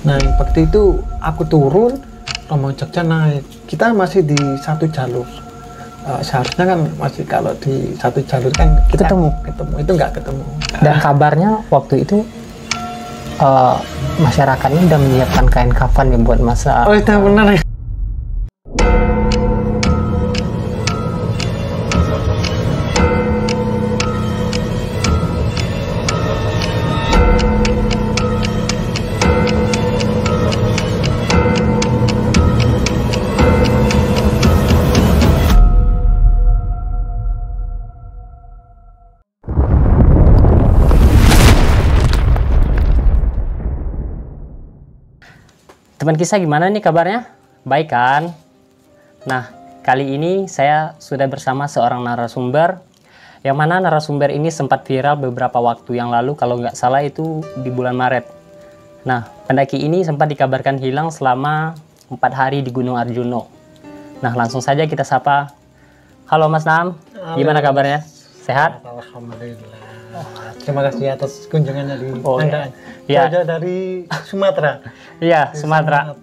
Nah waktu itu aku turun, rombongan Jogja naik. Kita masih di satu jalur. Seharusnya kan masih kalau di satu jalur kan kita ketemu itu nggak ketemu. Dan kabarnya waktu itu masyarakat ini udah menyiapkan kain kafan ya buat masa. Oh itu benar ya. Teman kisah gimana nih kabarnya? Baik kan? Nah, kali ini saya sudah bersama seorang narasumber, yang mana narasumber ini sempat viral beberapa waktu yang lalu, kalau nggak salah itu di bulan Maret. Nah, pendaki ini sempat dikabarkan hilang selama 4 hari di Gunung Arjuno. Nah, langsung saja kita sapa. Halo Mas Nam, gimana kabarnya? Sehat? Alhamdulillah. Terima kasih atas kunjungannya di Anda. Ya. Saya dari Sumatera. Iya, Sumatera.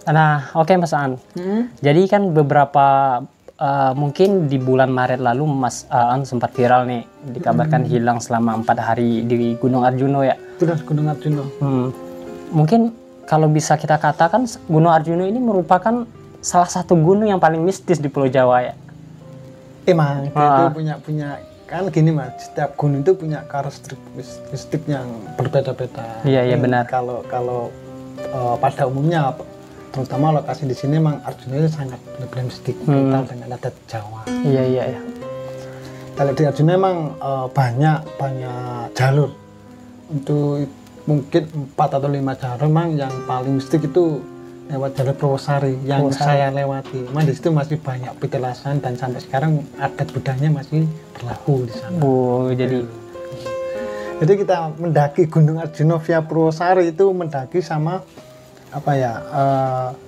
Nah, oke Mas An. Jadi kan beberapa mungkin di bulan Maret lalu Mas An sempat viral nih, dikabarkan hilang selama 4 hari di Gunung Arjuno ya. Benar, Gunung Arjuno. Mungkin kalau bisa kita katakan Gunung Arjuno ini merupakan salah satu gunung yang paling mistis di Pulau Jawa ya. Emang itu punya kan gini Mas, setiap gunung itu punya karakteristik yang berbeda-beda. Iya benar. Kalau pada umumnya terutama lokasi di sini memang Arjuna itu sangat benar-benar mistik kental dengan adat Jawa. Iya. Kalau di Arjuna memang banyak jalur. Untuk mungkin 4 atau 5 jalur memang yang paling mistik itu lewat jalur Purwosari yang saya lewati. Memang di situ masih banyak petilasan dan sampai sekarang adat budayanya masih berlaku di sana. Oh, jadi kita mendaki Gunung Arjuno via Purwosari itu mendaki sama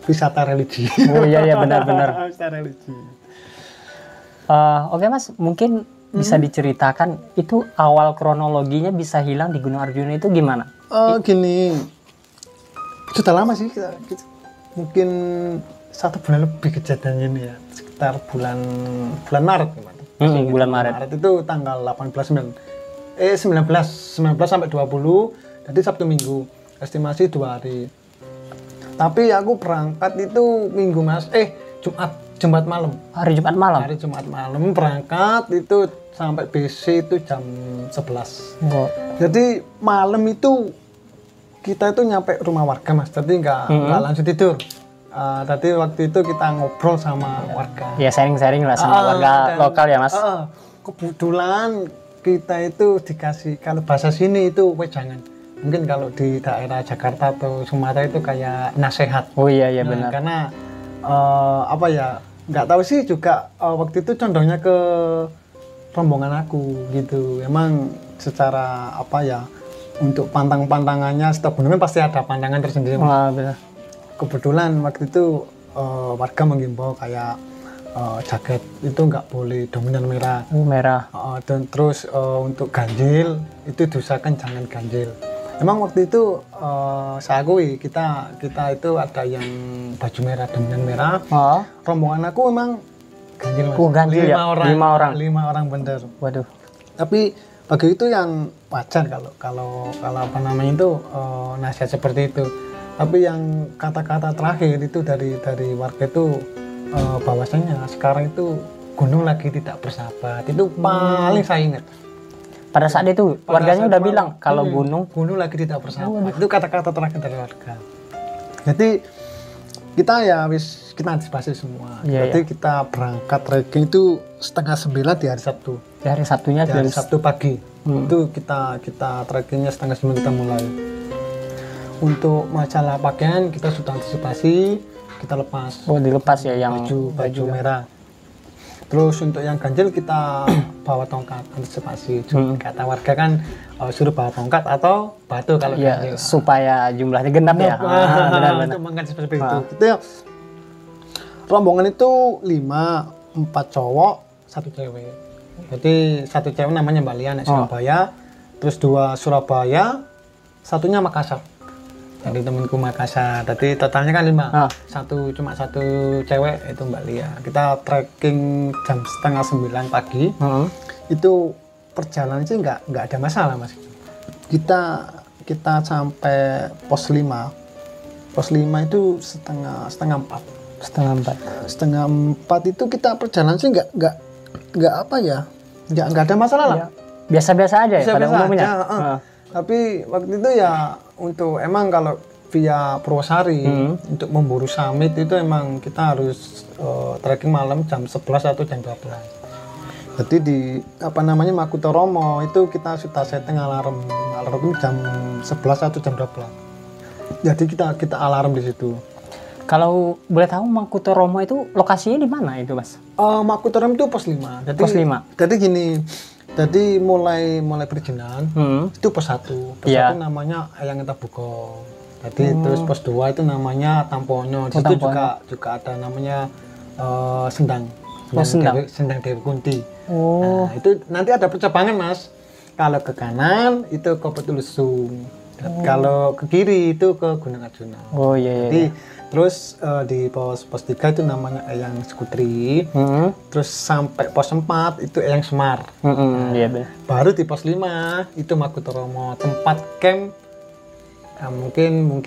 wisata religi. Oh iya benar. Wisata religi. Oke Mas, mungkin bisa diceritakan itu awal kronologinya bisa hilang di Gunung Arjuno itu gimana? Gini, sudah lama sih kita mungkin 1 bulan lebih kejadiannya ini ya, sekitar bulan Maret gimana? Bulan Maret itu tanggal 19 sampai 20, jadi Sabtu Minggu, estimasi 2 hari. Tapi aku berangkat itu Minggu Mas, Jumat malam. Hari Jumat malam? Hari Jumat malam berangkat itu sampai BC itu jam 11. Oh. Jadi malam itu kita itu nyampe rumah warga Mas, jadi nggak langsung tidur. Tadi waktu itu kita ngobrol sama warga. Ya sharing-sharing lah sama warga lokal ya Mas. Kebetulan kita itu dikasih, kalau bahasa sini itu wejangan. Mungkin kalau di daerah Jakarta atau Sumatera itu kayak nasihat. Oh iya benar. Karena nggak tahu sih juga waktu itu condongnya ke rombongan aku gitu. Emang secara untuk pantang-pantangannya setiap gunung pasti ada pantangan tersendiri. Benar. Kebetulan waktu itu warga mengimbau kayak jaket itu nggak boleh dominan merah. Merah. Dan terus untuk ganjil itu diusahakan jangan ganjil. Emang waktu itu saya akui kita itu ada yang baju merah dominan merah. Rombongan aku memang ganjil Mas. Ganjil 5 orang. 5 orang bener. Waduh. Tapi bagi itu yang wajar kalau itu nasihat seperti itu. Tapi yang kata-kata terakhir itu dari warga itu bahwasanya sekarang itu gunung lagi tidak bersahabat. Itu paling saya ingat. Pada saat itu warganya udah bilang kalau gunung lagi tidak bersahabat. Itu kata-kata terakhir dari warga. Jadi kita kita antisipasi semua. Jadi kita berangkat trekking itu 8:30 di hari Sabtu. Di hari Sabtunya di hari Sabtu pagi. Itu kita trekkingnya 8:30 kita mulai. Untuk masalah pakaian kita sudah antisipasi, kita lepas. Oh dilepas ya yang baju merah. Terus untuk yang ganjil kita bawa tongkat antisipasi. Kata warga kan suruh bawa tongkat atau batu kalau ganjil. Supaya jumlahnya genap ya. Benar-benar. Untuk mengantisipasi itu. Rombongan itu 4 cowok, 1 cewek. Jadi satu cewek namanya Mbak Lia, Surabaya, terus 2 Surabaya, satunya Makassar. Jadi temanku Makassar. Jadi totalnya kan 5. Cuma satu cewek itu Mbak Lia. Kita trekking jam setengah 9 pagi. Itu perjalanan sih nggak ada masalah Mas. Kita sampai pos 5. Pos 5 itu setengah 4. Setengah 4 itu kita perjalanan sih nggak apa ya, nggak ada masalah lah. Biasa-biasa aja ya pada umumnya. Tapi waktu itu ya untuk emang kalau via Purwosari untuk memburu summit itu emang kita harus trekking malam jam 11 atau jam 12. Jadi di Makutoromo itu kita sudah setting alarm jam 11 atau jam 12. Jadi kita alarm di situ. Kalau boleh tahu Makutoromo itu lokasinya di mana itu, Mas? Makutoromo itu pos 5. Pos 5. Jadi gini. Jadi mulai perizinan itu pos 1. Pos 1 namanya Eyang Etabuko. Jadi terus pos 2 itu namanya Tamponyo. Di situ juga ada namanya Sendang Dewi Kunti. Nah, itu nanti ada percabangan Mas. Kalau ke kanan itu ke Petulusung. Kalau ke kiri itu ke Gunung Arjuna. Jadi terus di pos 3 itu namanya Eyang Sekutri. Terus sampai pos 4 itu Eyang Semar. Baru di pos 5 itu Makutoromo, tempat camp mungkin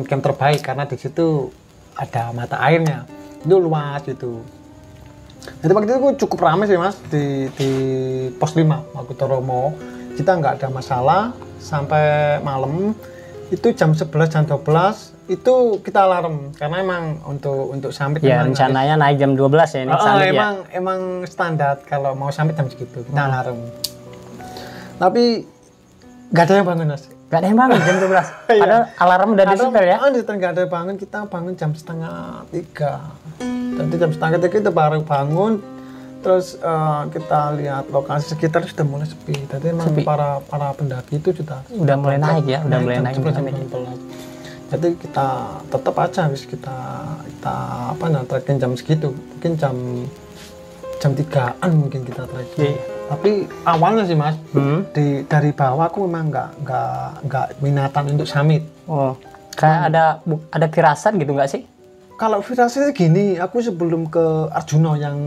camp terbaik karena di situ ada mata airnya. Itu luas itu. Jadi waktu itu cukup ramai sih Mas di pos 5 Makutoromo. Kita nggak ada masalah sampai malam. Itu jam 11 jam 12 itu kita alarm karena emang untuk summit ya rencananya naik jam 12 ya ini summit emang standar kalau mau summit jam segitu kita alarm. Tapi nggak ada yang bangun Mas. Nggak ada yang bangun jam 12. Padahal alarm udah disetel ya. Nggak ada yang bangun, kita bangun jam 2:30. Jadi jam 2:30 kita baru bangun. Terus kita lihat lokasi sekitar sudah mulai sepi. Jadi memang para pendaki itu udah mulai naik ya, udah mulai naik. Jadi kita tetap aja kita trekking jam segitu. Mungkin jam 3-an mungkin kita trekking. Tapi awalnya sih Mas, dari bawah aku memang nggak minatan untuk summit. Kayak ada firasat gitu nggak sih? Kalau firasatnya gini, aku sebelum ke Arjuna yang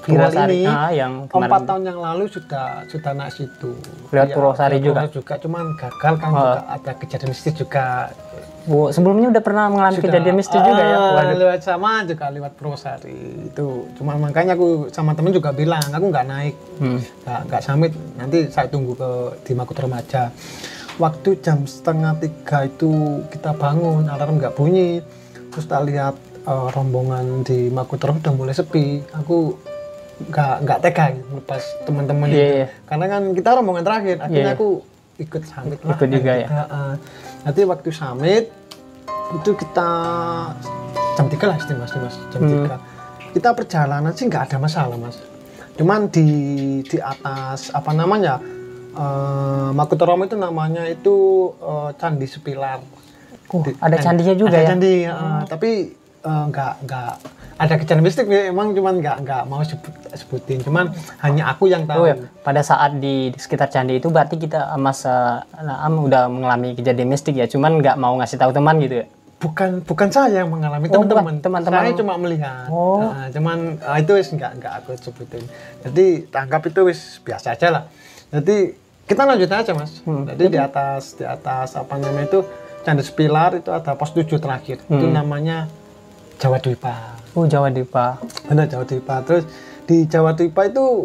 viral ini, yang 4 tahun yang lalu sudah naik situ. Lihat Purwosari juga. Cuman gagal kan juga ada kejadian mistis juga. Sebelumnya udah pernah mengalami kejadian mistis juga ya? Lewat Purwosari itu. Cuma makanya aku sama temen juga bilang, aku nggak naik, nggak summit. Nanti saya tunggu di Makutoromo aja. Waktu jam 2:30 itu kita bangun, alarm nggak bunyi. Terus tak lihat rombongan di Makutoromo udah mulai sepi. Aku nggak tega lepas teman-teman itu. Karena kan kita rombongan terakhir. Akhirnya aku ikut summit lah. Ikut juga ya. Nanti waktu summit itu kita jam 3 lah Mas. Jam 3. Kita perjalanan sih nggak ada masalah Mas. Cuman di atas Makutoromo itu namanya itu Candi Sepilar. Ada candinya juga ya? Candi, tapi nggak ada kejadian mistik ya, emang cuman nggak mau sebutin, cuman hanya aku yang tahu. Pada saat di sekitar candi itu berarti kita Mas Naam udah mengalami kejadian mistik ya, cuman nggak mau ngasih tahu teman gitu ya? Bukan saya yang mengalami, teman-teman. Saya cuma melihat. Cuman itu wis nggak aku sebutin. Jadi tanggap itu wis biasa aja lah. Jadi kita lanjut aja Mas. Jadi di atas itu Candi Sepilar itu ada pos 7 terakhir. Itu namanya Jawa Dwipa. Jawa Dwipa. Benar, Jawa Dwipa. Terus di Jawa Dwipa itu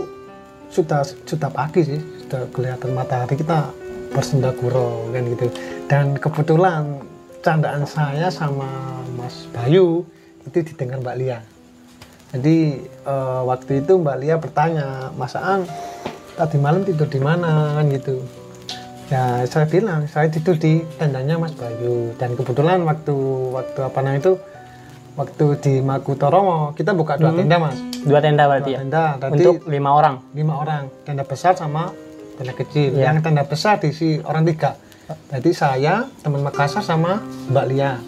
sudah pagi sih, sudah kelihatan matahari, kita bersendaguro kan gitu. Dan kebetulan candaan saya sama Mas Bayu itu didengar Mbak Lia. Jadi waktu itu Mbak Lia bertanya, Mas Aan tadi malam tidur di mana kan gitu. Ya saya bilang saya tidur di tendanya Mas Bayu. Dan kebetulan waktu di Makutoromo kita buka 2 tenda Mas. 2 tenda berarti ya? Untuk 5 orang? 5 orang, tenda besar sama tenda kecil. Yang tenda besar diisi orang 3. Jadi saya, teman Makassar sama Mbak Lia.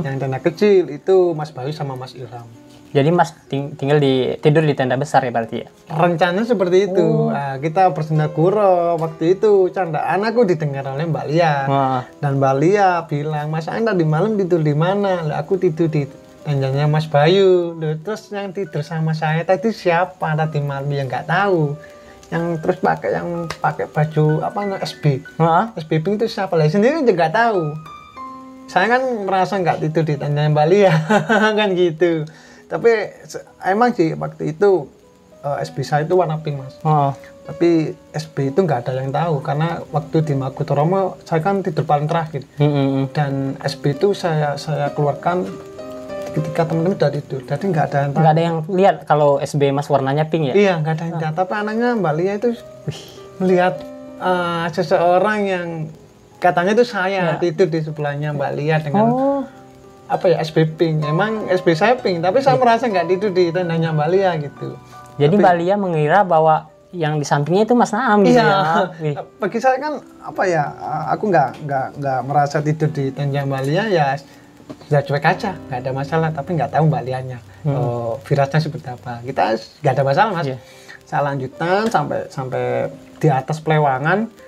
Yang tenda kecil itu Mas Bayu sama Mas Ilham. Jadi Mas tinggal tidur di tenda besar ya berarti ya? Rencananya seperti itu. Nah, kita bersenda gurau waktu itu candaan aku didengar oleh Mbak Lia. Dan Mbak Lia bilang, Mas Anda di malam tidur di mana? Lah aku tidur di tendanya Mas Bayu. Loh, terus yang tidur sama saya tadi siapa tadi malam? Ya nggak tahu. Yang terus pakai baju SB. SB Pink itu siapa? Lah sendiri juga nggak tahu. Saya kan merasa nggak tidur di tendanya Mbak Lia kan gitu. Tapi emang sih waktu itu SB saya itu warna pink, Mas. Tapi SB itu nggak ada yang tahu karena waktu di Makutoromo saya kan tidur paling terakhir. Dan SB itu saya keluarkan ketika teman-teman udah tidur. Jadi nggak ada yang tahu. Nggak ada yang lihat kalau SB Mas warnanya pink ya? Iya, nggak ada yang lihat. Tapi anaknya Mbak Lia itu melihat seseorang yang katanya itu saya tidur di sebelahnya Mbak Lia dengan SB pink. Emang SB saya pink, tapi saya merasa nggak tidur di tendanya Mbak Lia gitu. Jadi Mbak Lia mengira bahwa yang di sampingnya itu Mas Naam gitu ya? Bagi saya kan aku nggak merasa tidur di tendanya Mbak Lia ya cuek aja, nggak ada masalah. Tapi nggak tahu Mbak Lianya firasatnya seperti apa. Kita nggak ada masalah, Mas. Saya lanjutkan sampai di atas Plewangan.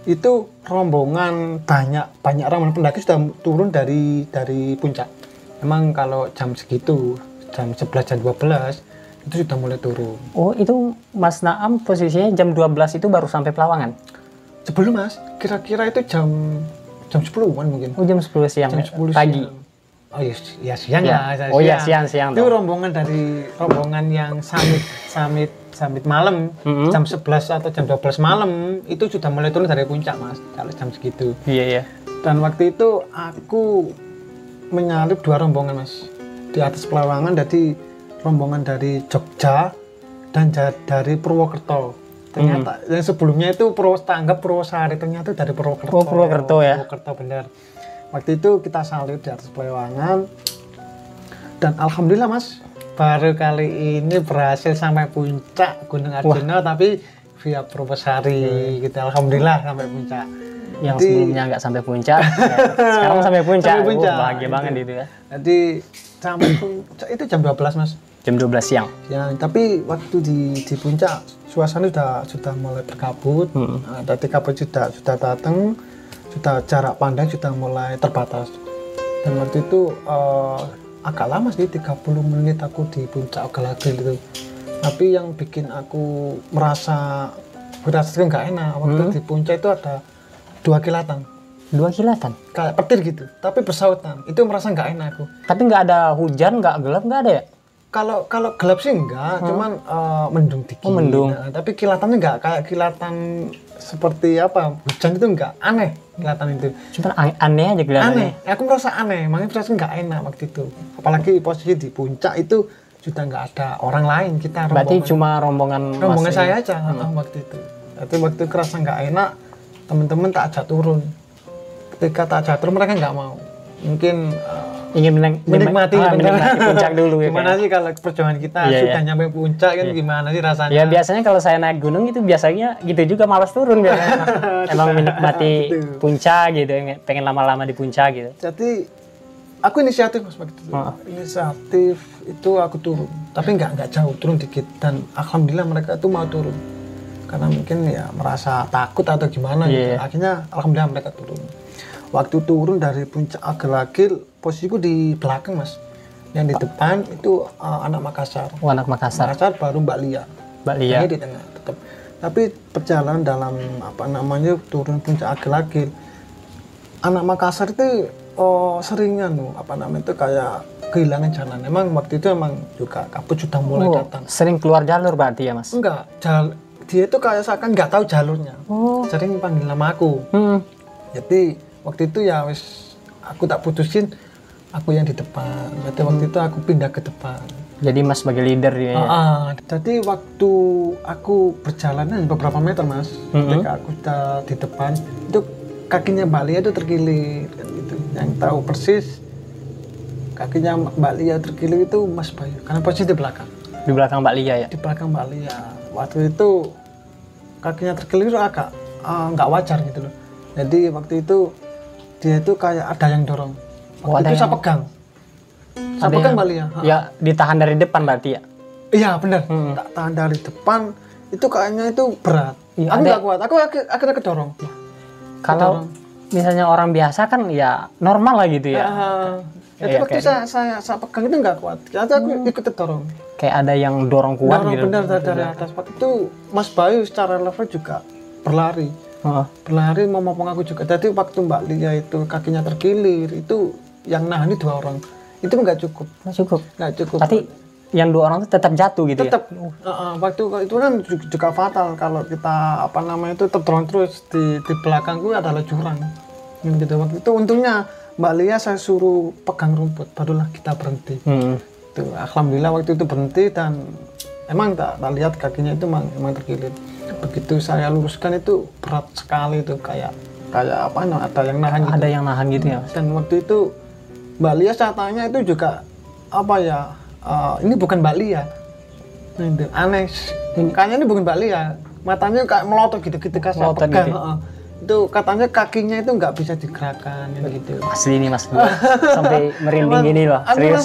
Itu rombongan banyak rombongan pendaki sudah turun dari puncak. Emang kalau jam segitu, jam 11 jam 12 itu sudah mulai turun. Oh, itu Mas Naam posisinya jam 12 itu baru sampai Pelawangan? Sebelum, Mas, kira-kira itu jam 10-an mungkin. Oh, jam 10 siang. Jam 10 pagi. Siang. Oh ya siang ya. Oh ya siang. Itu rombongan yang summit malam, jam 11 atau jam 12 malam itu sudah mulai turun dari puncak, Mas, kalau jam segitu. Iya. Dan waktu itu aku menyalip 2 rombongan, Mas, di atas Pelawangan. Jadi rombongan dari Jogja dan dari Purwokerto. Ternyata yang sebelumnya itu anggap Purwosari, ternyata dari Purwokerto. Oh, Purwokerto ya? Purwokerto bener. Waktu itu kita salib di atas Pelawangan. Dan alhamdulillah, Mas, baru kali ini berhasil sampai puncak Gunung Arjuna, tapi via Purwosari gitu. Alhamdulillah sampai puncak. Yang sebelumnya nggak sampai puncak, sekarang sampai puncak. Bahagia banget itu ya. Jadi sampai puncak itu jam 12, Mas. Jam 12 siang. Ya, tapi waktu di puncak suasana sudah mulai berkabut. Dari kabut sudah datang, sudah jarak pandang sudah mulai terbatas. Dan waktu itu agak lama sih, 30 menit aku di puncak Ogalagil itu. Tapi yang bikin aku merasa nggak enak waktu di puncak itu ada 2 kilatan. 2 kilatan? Kayak petir gitu, tapi bersautan. Itu merasa nggak enak aku. Tapi nggak ada hujan, nggak gelap, nggak ada ya? Kalau gelap sih enggak, cuman mendung dikit. Oh, mendung. Nah, tapi kilatannya enggak kayak kilatan seperti hujan itu enggak, aneh kilatan itu. Cuma aneh aja kelihatannya. Aneh, aku merasa aneh, makanya merasa enggak enak waktu itu. Apalagi posisi di puncak itu sudah enggak ada orang lain, kita rombongan. Berarti cuma rombongan saya aja waktu itu. Jadi waktu kerasa enggak enak, teman-teman tak ajak turun. Ketika tak ajak turun mereka enggak mau. Mungkin ingin menikmati puncak dulu ya. Gimana sih kalau perjuangan kita sudah nyampe puncak kan gimana sih rasanya? Ya biasanya kalau saya naik gunung itu biasanya gitu juga, malas turun biasanya. Emang menikmati puncak gitu, pengen lama-lama di puncak gitu. Jadi aku inisiatif, Mas, waktu itu. Inisiatif itu aku turun, tapi nggak jauh, turun dikit. Dan alhamdulillah mereka itu mau turun. Karena mungkin ya merasa takut atau gimana gitu. Akhirnya alhamdulillah mereka turun. Waktu turun dari puncak Ogalagil, posisiku di belakang, Mas. Yang di depan itu anak Makassar. Oh, anak Makassar. Makassar baru Mbak Lia. Ini di tengah tetap. Tapi perjalanan dalam turun puncak Ogalagil, anak Makassar itu seringan itu kayak kehilangan jalan. Emang waktu itu emang juga kabut sudah mulai datang. Sering keluar jalur berarti ya, Mas? Enggak, dia itu kayak seakan nggak tahu jalurnya. Sering panggil nama aku. Jadi waktu itu ya aku tak putusin, aku yang di depan. Jadi waktu itu aku pindah ke depan. Jadi Mas sebagai leader ya? Jadi waktu aku berjalan beberapa meter, Mas, ketika aku di depan, itu kakinya Mbak Lia itu terkilir. Gitu. Yang tahu persis kakinya Mbak Lia terkilir itu Mas Bayu, karena posisi di belakang. Di belakang Mbak Lia ya? Di belakang Mbak Lia. Waktu itu kakinya terkilir agak nggak wajar gitu loh. Jadi waktu itu dia itu kayak ada yang dorong. Waktu itu saya pegang. Saya Ada pegang yang- Mbak Lia. Ya ditahan dari depan berarti ya. Iya benar. Tak tahan dari depan itu kayaknya itu berat. Iya, Aku ada- nggak kuat. Aku akhirnya kedorong. Kalau misalnya orang biasa kan ya normal lah gitu ya. Jadi Iya, waktu saya pegang itu nggak kuat. Ternyata aku ikut kedorong. Kayak ada yang dorong kuat Dorong gitu. benar dari atas. Waktu itu Mas Bayu secara level juga berlari. Heeh. Berlari mau mopong aku juga. Jadi waktu Mbak Lia itu kakinya terkilir, itu yang nahan itu 2 orang. Itu nggak cukup. Nggak cukup. Nggak cukup. Berarti yang 2 orang itu tetap jatuh gitu Tetap. ya. Waktu itu kan juga fatal kalau kita apa namanya itu terdorong terus di belakangku adalah jurang. Gitu. Waktu itu untungnya Mbak Lia saya suruh pegang rumput, barulah kita berhenti. Tuh, alhamdulillah waktu itu berhenti dan emang tak lihat kakinya itu emang terkilir. Begitu saya luruskan itu berat sekali itu kayak apa ada yang nahan gitu. Ada yang nahan gitu ya. Dan waktu itu Mbak Lia saya tanya itu juga apa ya, ini bukan Mbak Lia. Nah, itu aneh. Kayaknya ini bukan Mbak Lia. Matanya kayak melotot gitu ketika saya Melotot pegang. gitu. Itu katanya kakinya itu nggak bisa digerakkan gitu. Asli nih Mas. Sampai merinding gini loh. Aku Serius.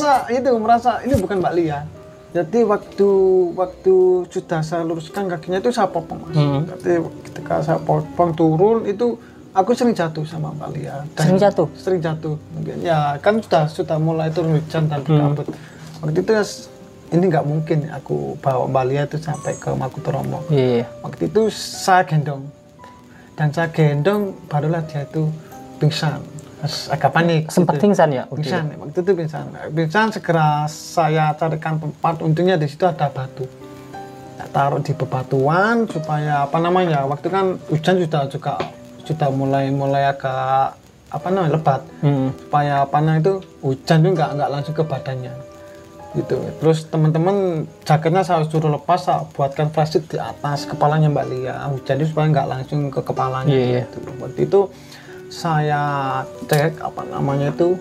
merasa ini bukan Mbak Lia. Jadi waktu sudah saya luruskan kakinya itu saya popong Mas. Jadi ketika saya popong turun itu aku sering jatuh sama Mbak Lia. Sering jatuh? Sering jatuh. Mungkin ya kan sudah mulai turun hujan dan berkabut. Waktu itu ini nggak mungkin aku bawa Mbak Lia itu sampai ke Makutoromo. Iya. Waktu itu saya gendong. Dan saya gendong barulah dia itu pingsan. Agak panik. Sempat gitu. pingsan ya? Oke. Pingsan, waktu itu pingsan. Pingsan segera saya carikan tempat, untungnya di situ ada batu. Saya taruh di bebatuan supaya apa namanya, waktu kan hujan sudah mulai agak apa namanya lebat. Supaya apa namanya itu hujan itu nggak langsung ke badannya. Gitu. Terus teman-teman jaketnya saya suruh lepas, saya buatkan flashlight di atas kepalanya Mbak Lia. Hujan itu supaya nggak langsung ke kepalanya. Iya. Gitu. Waktu itu saya cek apa namanya itu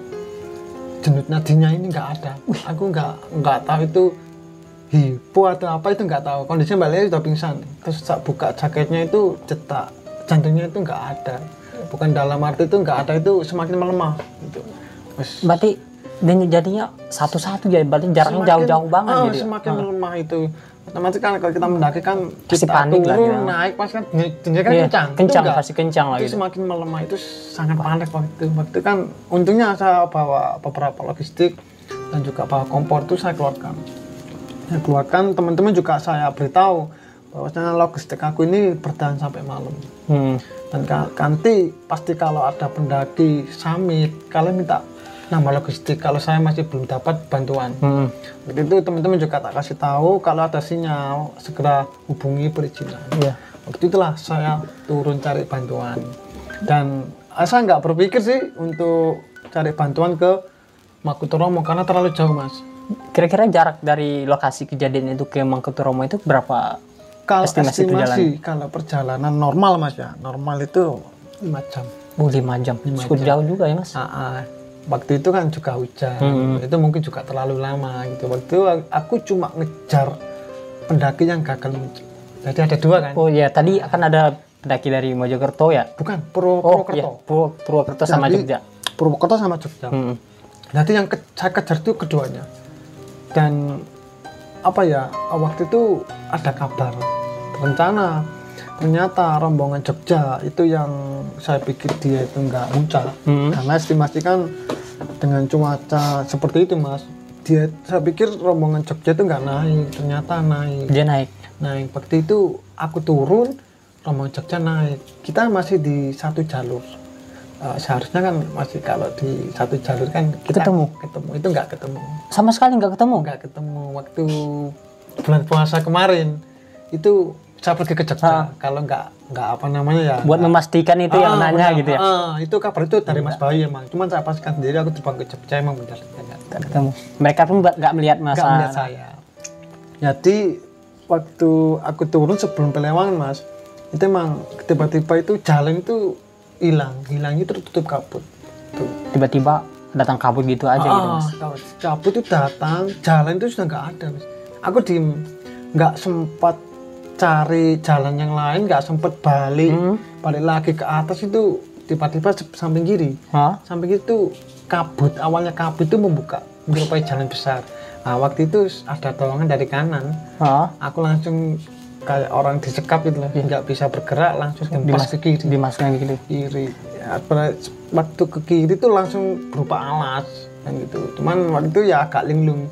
jenut nadinya ini nggak ada. Aku nggak tahu itu hipo atau apa, itu nggak tahu. Kondisinya Mbak Lia sudah pingsan. Terus saya buka jaketnya itu cetak jantungnya itu nggak ada. Bukan dalam arti itu nggak ada, itu semakin melemah. Gitu. Berarti dan jadinya satu-satu ya, berarti jaraknya jauh-jauh banget gitu ya. Semakin melemah itu. Otomatis kan kalau kita mendaki kan Pasti kita panik lah turun, dia. naik pas kan tingginya kan Iya, kencang. kencang, Itu enggak. pasti kencang lah Itu gitu. semakin melemah itu sangat panik waktu itu kan untungnya saya bawa beberapa logistik dan juga bawa kompor itu saya keluarkan. Saya keluarkan, teman-teman juga saya beritahu bahwasanya logistik aku ini bertahan sampai malam. Dan nanti pasti kalau ada pendaki summit kalian minta nambah logistik kalau saya masih belum dapat bantuan. Waktu itu teman-teman juga tak kasih tahu kalau ada sinyal segera hubungi perizinan. Iya. Waktu itulah saya turun cari bantuan dan saya nggak berpikir sih untuk cari bantuan ke Makutoromo karena terlalu jauh Mas. Kira-kira jarak dari lokasi kejadian itu ke Makutoromo itu berapa? Kalau Estimasi estimasi kalau perjalanan normal Mas ya, normal itu 5 jam. Oh, 5 jam. Cukup jauh juga ya Mas. Waktu itu kan juga hujan, itu mungkin juga terlalu lama gitu. Waktu itu aku cuma ngejar pendaki yang gagal muncul. Jadi ada 2 kan? Oh iya, tadi akan ada pendaki dari Mojokerto ya? Bukan, Oh iya, Purwokerto. Purwokerto sama Jadi, Jogja. Purwokerto sama Jogja. Jadi yang saya kejar itu keduanya. Dan apa ya, waktu itu ada kabar rencana ternyata rombongan Jogja itu yang saya pikir dia itu nggak muncul karena estimasi kan dengan cuaca seperti itu Mas, saya pikir rombongan Jogja itu nggak naik, ternyata naik. Dia naik. Waktu itu aku turun, rombongan Jogja naik, kita masih di satu jalur. Seharusnya kan masih kalau di satu jalur kan kita Ketemu, itu nggak ketemu. sama sekali nggak ketemu. Waktu bulan puasa kemarin itu saya pergi ke Jogja. Kalau nggak apa namanya ya. Buat memastikan itu yang nanya gitu ya. Itu kabar itu dari Mas Bayu emang. Cuman saya pastikan sendiri aku terbang ke Jogja emang benar. Nggak ketemu. Mereka pun nggak melihat Nggak masa. melihat saya. Jadi waktu aku turun sebelum Pelewangan Mas, itu emang tiba-tiba itu jalan itu hilangnya tertutup kabut. Tuh. Tiba-tiba datang kabut gitu aja gitu Mas. Kabut itu datang, jalan itu sudah nggak ada Mas. Aku diem, nggak sempat cari jalan yang lain, nggak sempet balik lagi ke atas. Itu tiba-tiba samping kiri, samping itu kabut, awalnya kabut itu membuka menyerupai jalan besar. Nah, waktu itu ada terowongan dari kanan. Aku langsung kayak orang disekap gitu loh, nggak bisa bergerak, langsung dimpas ke kiri. Dimasukkan gitu. Kiri. Ya, waktu ke kiri itu langsung berupa alas kan gitu. Cuman waktu itu ya agak linglung.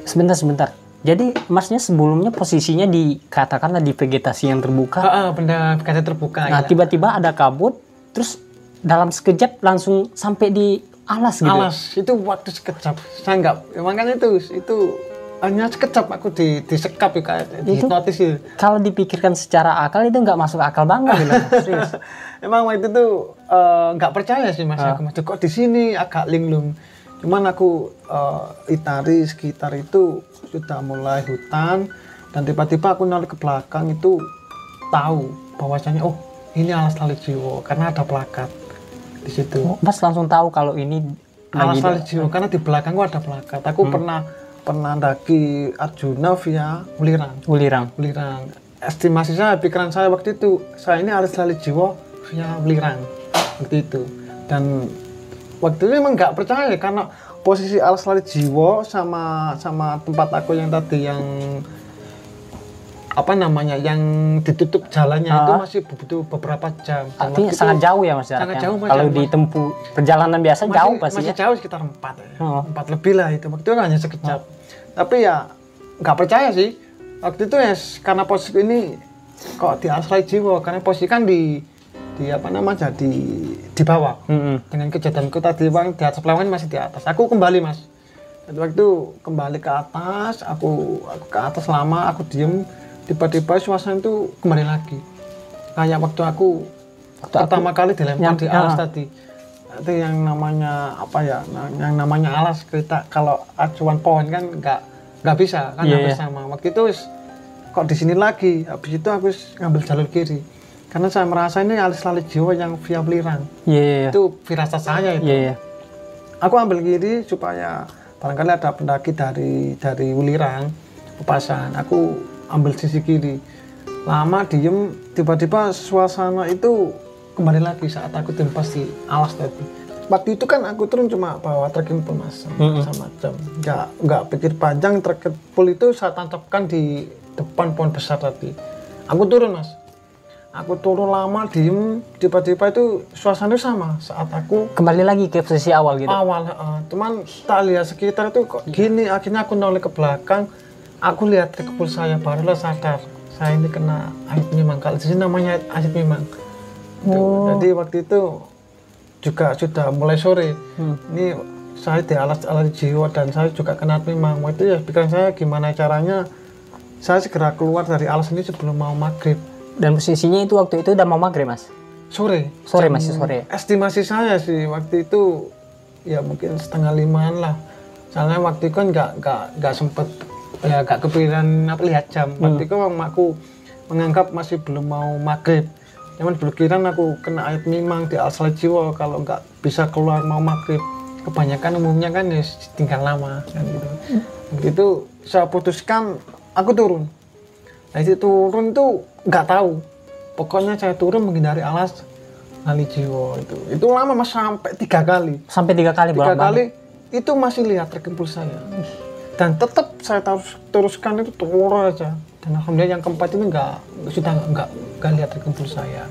Sebentar. Jadi masnya sebelumnya posisinya katakanlah di vegetasi yang terbuka. Benda vegetasi terbuka. Nah, tiba-tiba ada kabut, terus dalam sekejap langsung sampai di alas gitu. Alas itu waktu sekejap. Saya nggak, makanya itu hanya sekejap aku disekap ya, kayak dihipnotis gitu. Kalau dipikirkan secara akal itu nggak masuk akal banget gitu. Serius. Emang waktu itu nggak percaya sih Mas, aku kok di sini agak linglung. Cuman aku itari sekitar itu sudah mulai hutan, dan tiba-tiba aku noleh ke belakang itu tahu bahwasanya oh ini alas lali jiwo karena ada plakat di situ. Mas langsung tahu kalau ini alas lali jiwo karena di belakangku ada plakat. Aku pernah mendaki Arjuna via Ulirang. Estimasi saya, pikiran saya waktu itu, saya ini alas lali jiwo via Ulirang waktu itu. Dan waktu itu memang nggak percaya karena posisi alas lali jiwo sama tempat aku yang tadi yang yang ditutup jalannya itu masih butuh beberapa jam. Artinya sangat jauh ya Mas? Sangat jauh Mas. Kalau ditempuh perjalanan biasa jauh pasti. Masih jauh sekitar 4 lebih lah itu. Waktu itu hanya sekejap. Tapi ya nggak percaya sih. Waktu itu ya karena posisi ini kok di alas lali jiwo, karena posisi kan di bawah. Dengan kejadianku tadi bang di atas pelawan masih di atas. Aku kembali Mas. Waktu kembali ke atas, aku ke atas lama, aku diem. Tiba-tiba suasana itu kembali lagi. Kayak waktu aku pertama kali dilempar di alas tadi. Itu yang namanya yang namanya alas, kita kalau acuan pohon kan nggak bisa kan hampir sama. Waktu itu kok di sini lagi. Habis itu aku ngambil jalur kiri. Karena saya merasa ini alas lali jiwo yang via Ulirang. Itu firasat saya itu. Aku ambil kiri supaya barangkali ada pendaki dari Ulirang Pepasan. Aku ambil sisi kiri. Lama diem, tiba-tiba suasana itu kembali lagi saat aku tempas di alas tadi. Waktu itu kan aku turun cuma bawa trekking pole Mas, sama jam. Nggak pikir panjang, trekking pole itu saya tancapkan di depan pohon besar tadi. Aku turun Mas. Aku turun lama, diem, tiba-tiba itu suasana sama saat aku kembali lagi ke posisi awal gitu. Cuman tak lihat sekitar itu kok gini, akhirnya aku noleh ke belakang, aku lihat trekking saya, barulah sadar saya ini kena asid mimang. Kalau di sini namanya asid mimang. Jadi waktu itu juga sudah mulai sore. Ini saya di alas jiwa dan saya juga kena asid mimang. Waktu itu ya pikiran saya gimana caranya saya segera keluar dari alas ini sebelum mau maghrib. Dan posisinya itu waktu itu udah mau maghrib Mas? Sore masih sore. Estimasi saya sih waktu itu ya mungkin 4:30 lah. Soalnya waktu itu kan nggak sempet ya, nggak kepikiran lihat jam. Waktu itu aku menganggap masih belum mau maghrib. Cuman berpikiran aku kena aid mimang di alas lali jiwo, kalau nggak bisa keluar mau maghrib. Kebanyakan umumnya kan ya tinggal lama kan gitu. Waktu itu saya putuskan aku turun. Nah itu turun tuh nggak tahu. Pokoknya saya turun menghindari alas lali jiwo itu. Itu lama Mas, sampai 3 kali. Sampai 3 kali bolak-balik. 3 kali itu masih lihat trekking pole saya. Dan tetap saya teruskan itu turun aja. Dan alhamdulillah yang keempat ini nggak lihat trekking pole saya.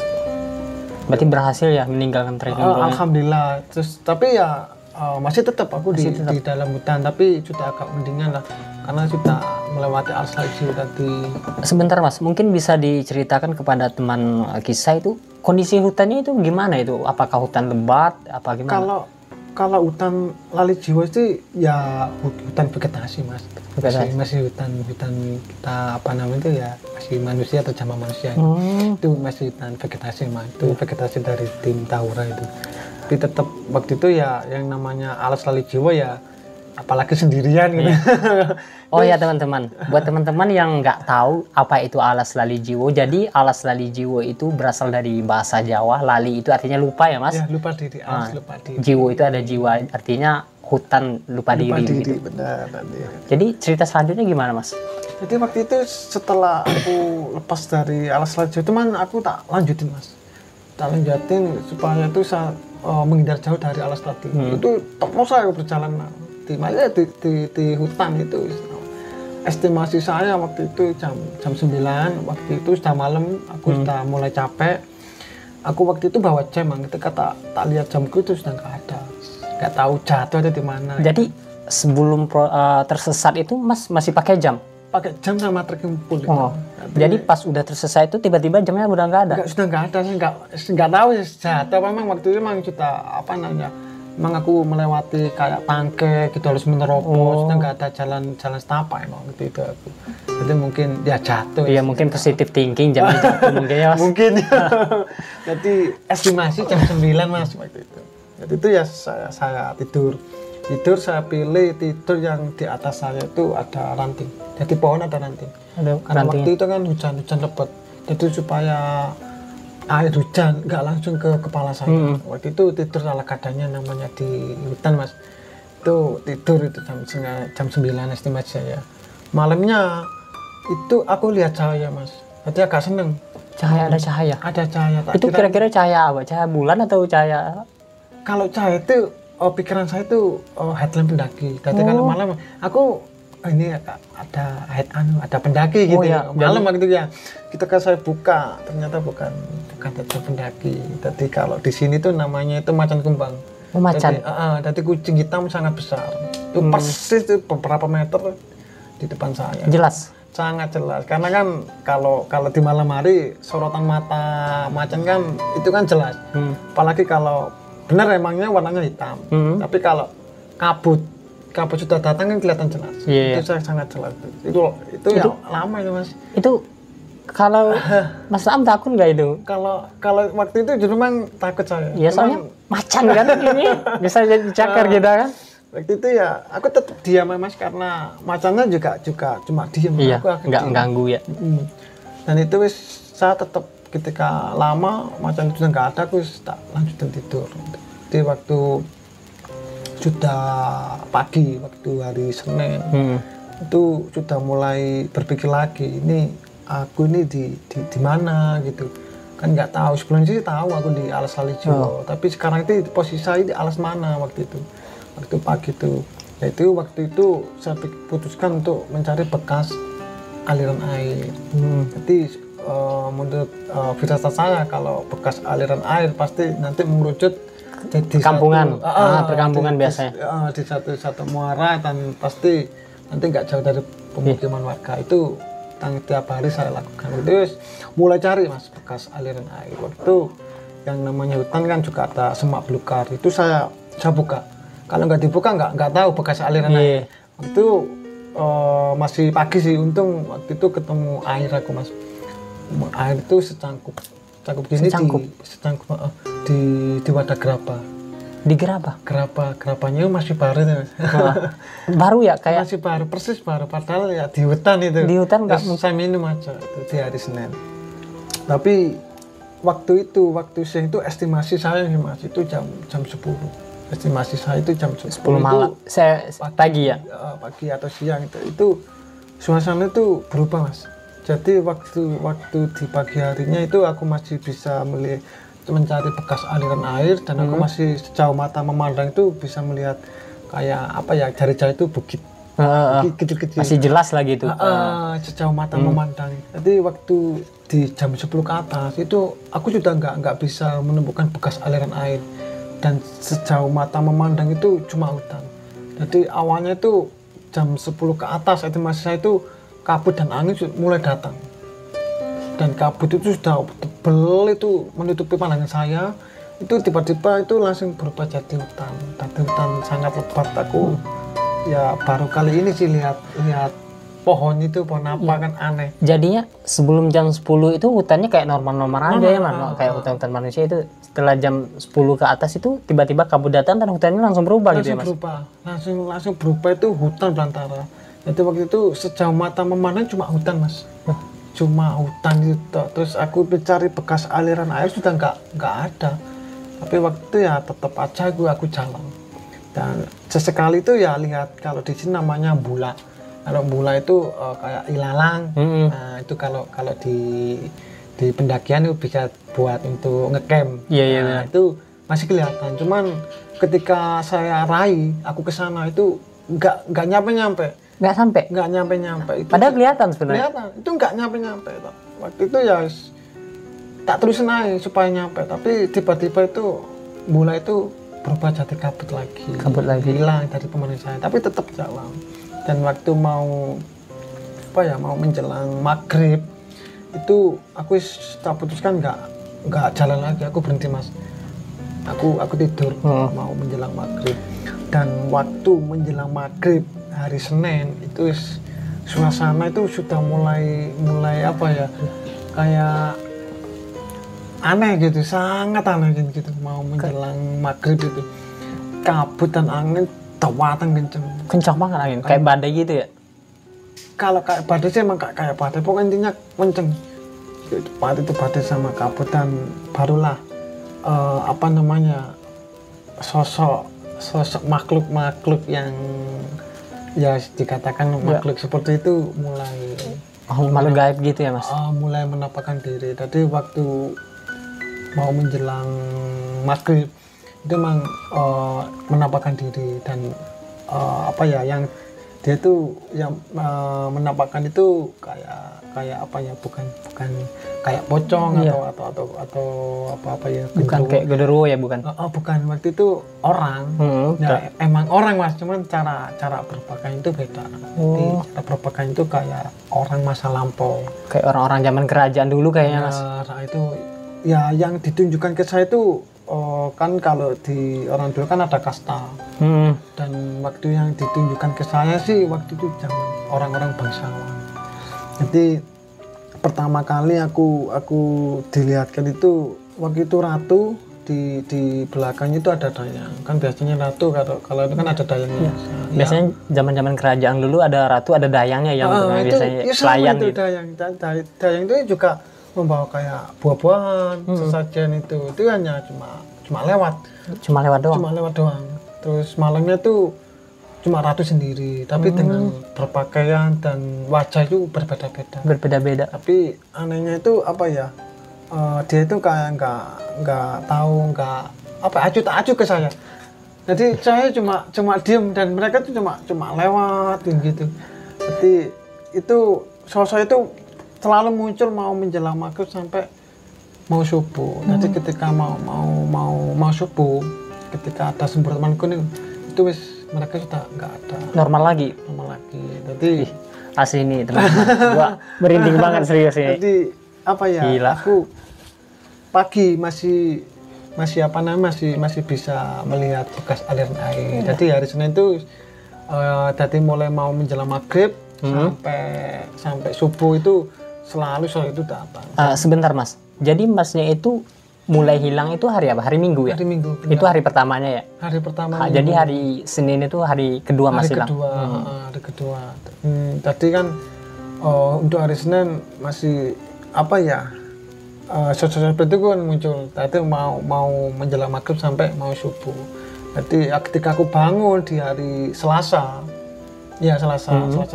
Berarti berhasil ya meninggalkan trekking pole? Alhamdulillah. Terus tapi ya masih tetap aku di dalam hutan, tapi sudah agak mendingan lah karena sudah melewati alas lali jiwo tadi. Sebentar Mas, mungkin bisa diceritakan kepada teman kisah itu kondisi hutannya itu gimana itu? Apakah hutan lebat? Apa gimana? Kalau hutan lali jiwo itu ya hutan vegetasi Mas. Masih hutan kita itu ya masih manusia atau jamaah manusia. Itu masih hutan vegetasi Mas. Itu vegetasi dari tim Tahura itu. Tapi tetap waktu itu ya yang namanya alas lali jiwo ya apalagi sendirian gitu. Oh ya teman-teman, buat teman-teman yang nggak tahu apa itu alas lali jiwo, jadi alas lali jiwo itu berasal dari bahasa Jawa. Lali itu artinya lupa ya Mas? Ya, lupa diri, lupa diri. Jiwo itu ada jiwa, artinya hutan lupa diri gitu. Benar. Jadi cerita selanjutnya gimana Mas? Jadi waktu itu setelah aku lepas dari alas lali jiwo, teman aku tak lanjutin Mas. Tak lanjutin supaya itu saya menghindar jauh dari alas tadi. Itu terus saya berjalan di hutan itu. Estimasi saya waktu itu jam 9, waktu itu sudah malam, aku sudah mulai capek. Aku waktu itu bawa jam, gitu kata tak lihat jamku itu sudah nggak ada, nggak tahu jatuh ada di mana. Jadi sebelum tersesat itu Mas masih pakai jam? Pakai jam sama terkumpul. Oh, jadi pas udah tersesat itu tiba-tiba jamnya udah nggak ada? Sudah nggak ada, saya nggak tahu jatuh. Memang waktu itu memang sudah emang aku melewati kayak tangke gitu, harus menerobos, dan nggak ada jalan setapak emang gitu itu aku. Jadi mungkin dia jatuh. Iya, mungkin positive thinking jamnya jatuh mungkin ya Mas. Mungkin. Jadi estimasi jam 9 Mas waktu itu. Jadi itu ya saya tidur saya pilih tidur yang di atas saya itu ada ranting. Jadi pohon ada ranting. Karena waktu itu kan hujan lebat. Jadi supaya air hujan nggak langsung ke kepala saya. Waktu itu tidur ala kadanya namanya di hutan Mas. Itu tidur itu jam 9 estimasi saya. Malamnya itu aku lihat cahaya Mas. Jadi agak seneng. Ada cahaya? Ada cahaya. Itu kira-kira cahaya apa? Cahaya bulan atau cahaya? Kalau cahaya itu pikiran saya itu headlamp pendaki. Jadi kalau malam aku ini ada pendaki gitu. Ya, malam waktu itu ya ketika saya buka ternyata bukan pendaki. Jadi kalau di sini tuh namanya itu macan kumbang. Macan. Jadi kucing hitam sangat besar. Itu persis itu beberapa meter di depan saya. Jelas. Sangat jelas. Karena kan kalau di malam hari sorotan mata macan kan itu kan jelas. Apalagi kalau benar emangnya warnanya hitam. Tapi kalau kabut sudah datang kan kelihatan jelas. Itu sangat jelas. Itu ya lama itu Mas. Itu kalau Mas Am takut nggak itu? Kalau waktu itu justru memang takut saya. Iya, soalnya macan kan ini bisa jadi cakar gitu kan. Waktu itu ya aku tetap diam Mas karena macannya juga cuma diam. Iya, aku nggak ganggu ya. Dan itu saya tetap ketika lama macan itu nggak ada, aku tak lanjutin tidur. Jadi waktu sudah pagi, waktu hari Senin, itu sudah mulai berpikir lagi, ini aku ini di mana gitu. Kan nggak tahu, sebelumnya sih tahu aku di Alas Salijiwo, tapi sekarang itu posisi saya di alas mana waktu itu. Waktu pagi itu, yaitu waktu itu saya putuskan untuk mencari bekas aliran air. Jadi menurut firasat saya kalau bekas aliran air pasti nanti mengerucut di kampungan, perkampungan biasanya. Di satu muara dan pasti nanti nggak jauh dari pemukiman warga. Itu tiap hari saya lakukan. Terus mulai cari Mas bekas aliran air. Waktu yang namanya hutan kan juga ada semak belukar. Itu saya buka. Kalau nggak dibuka nggak tahu bekas aliran air. Waktu masih pagi sih, untung waktu itu ketemu air aku Mas. Air itu secangkup gini, di wadah gerabah. Di gerabah? Gerabahnya masih baru Mas. Baru ya kayak? Masih baru, persis baru. Padahal ya di hutan itu. Di hutan nggak? Saya minum aja di hari Senin. Tapi waktu siang itu estimasi saya Mas itu jam 10. Estimasi saya itu jam 10 malam. Pagi ya? Pagi atau siang itu suasana itu berubah Mas. Jadi waktu di pagi harinya itu aku masih bisa mencari bekas aliran air dan aku masih sejauh mata memandang itu bisa melihat kayak apa ya, jari-jari itu bukit kecil-kecil. Masih jelas lagi itu. Sejauh mata memandang. Jadi waktu di jam 10 ke atas itu aku sudah nggak bisa menemukan bekas aliran air dan sejauh mata memandang itu cuma hutan. Jadi awalnya itu jam 10 ke atas estimasi saya itu kabut dan angin mulai datang. Dan kabut itu sudah tebal itu menutupi pandangan saya. Itu tiba-tiba itu langsung berubah jadi hutan. Jadi hutan sangat lebat. Aku ya baru kali ini sih lihat pohon itu, pohon apa kan aneh. Jadinya sebelum jam 10 itu hutannya kayak normal-normal aja ya Man, kayak hutan-hutan manusia itu. Setelah jam 10 ke atas itu tiba-tiba kabut datang dan hutannya langsung berubah gitu ya Mas? Langsung berubah itu hutan belantara. Jadi waktu itu sejauh mata memandang cuma hutan Mas. Cuma hutan itu. Terus aku mencari bekas aliran air sudah nggak ada. Tapi waktu itu ya tetap aja aku jalan. Dan sesekali itu ya lihat, kalau di sini namanya bula. Kalau bula itu kayak ilalang. Nah itu kalau di pendakian itu bisa buat untuk ngecamp. Iya. Itu masih kelihatan. Cuman ketika saya aku ke sana itu nggak nyampe Nggak sampai. itu. Padahal kelihatan sebenarnya. Kelihatan itu nggak nyampe toh. Waktu itu ya tak terusin aja supaya nyampe, tapi tiba-tiba itu mulai itu berubah jadi kabut lagi, hilang dari pemahaman saya, tapi tetap jalan. Dan waktu mau menjelang maghrib itu aku tak putuskan nggak jalan lagi, aku berhenti mas, aku tidur mau menjelang maghrib. Dan waktu menjelang maghrib hari Senin itu suasana itu sudah mulai kayak aneh gitu, sangat aneh gitu. Mau menjelang maghrib itu kabut dan angin tawatan kencang banget angin, kayak badai gitu ya. Kalau kayak badai sih emang kayak badai, pokoknya intinya kenceng itu badai sama kabut. Dan barulah sosok makhluk yang ya dikatakan makhluk seperti itu mulai makhluk gaib gitu ya mas. Mulai menampakkan diri. Tadi waktu mau menjelang maghrib itu memang menampakkan diri. Dan yang dia itu yang menampakkan itu kayak bukan kayak pocong atau apa ya, bukan kayak genderuwo ya, bukan. Bukan, waktu itu orang. Ya emang orang mas, cuman cara berpakaian itu beda. Jadi cara berpakaian itu kayak orang masa lampau, kayak orang-orang zaman kerajaan dulu kayaknya mas. Nah itu ya yang ditunjukkan ke saya itu kan kalau di orang dulu kan ada kasta. Dan waktu yang ditunjukkan ke saya sih waktu itu zaman orang-orang bangsawan. Jadi pertama kali aku dilihatkan itu waktu itu ratu di belakangnya itu ada dayang. Kan biasanya ratu kalau itu kan ada dayangnya. Biasanya zaman-zaman kerajaan dulu ada ratu, ada dayangnya yang biasanya pelayan itu gitu. Dayang itu juga membawa kayak buah-buahan, sesajen itu hanya cuma lewat doang. Terus malamnya tuh cuma ratu sendiri, tapi dengan berpakaian dan wajah itu berbeda-beda. Tapi anehnya itu dia itu kayak nggak acuh ke saya. Jadi saya cuma diem dan mereka tuh cuma lewat gitu. Jadi itu sosok itu selalu muncul mau menjelang maghrib sampai mau subuh. Nanti ketika mau subuh, ketika ada semburan kuning itu mereka sudah nggak ada. Normal lagi. Jadi asli ini teman-teman, gua merinding banget serius ini. Jadi gila. Aku pagi masih bisa melihat bekas aliran air. Jadi hari Senin itu dari mulai mau menjelang maghrib sampai subuh itu selalu soal itu datang. Sebentar mas, jadi masnya itu mulai hilang itu hari apa? Hari Minggu ya? Hari Minggu. Benar. Itu hari pertamanya ya? Hari pertama. Jadi hari Senin itu hari kedua mas hilang? Hari kedua. Tadi kan untuk hari Senin masih sosok seperti itu kan muncul. Tadi mau menjelang maghrib sampai mau subuh. Jadi ketika aku bangun di hari Selasa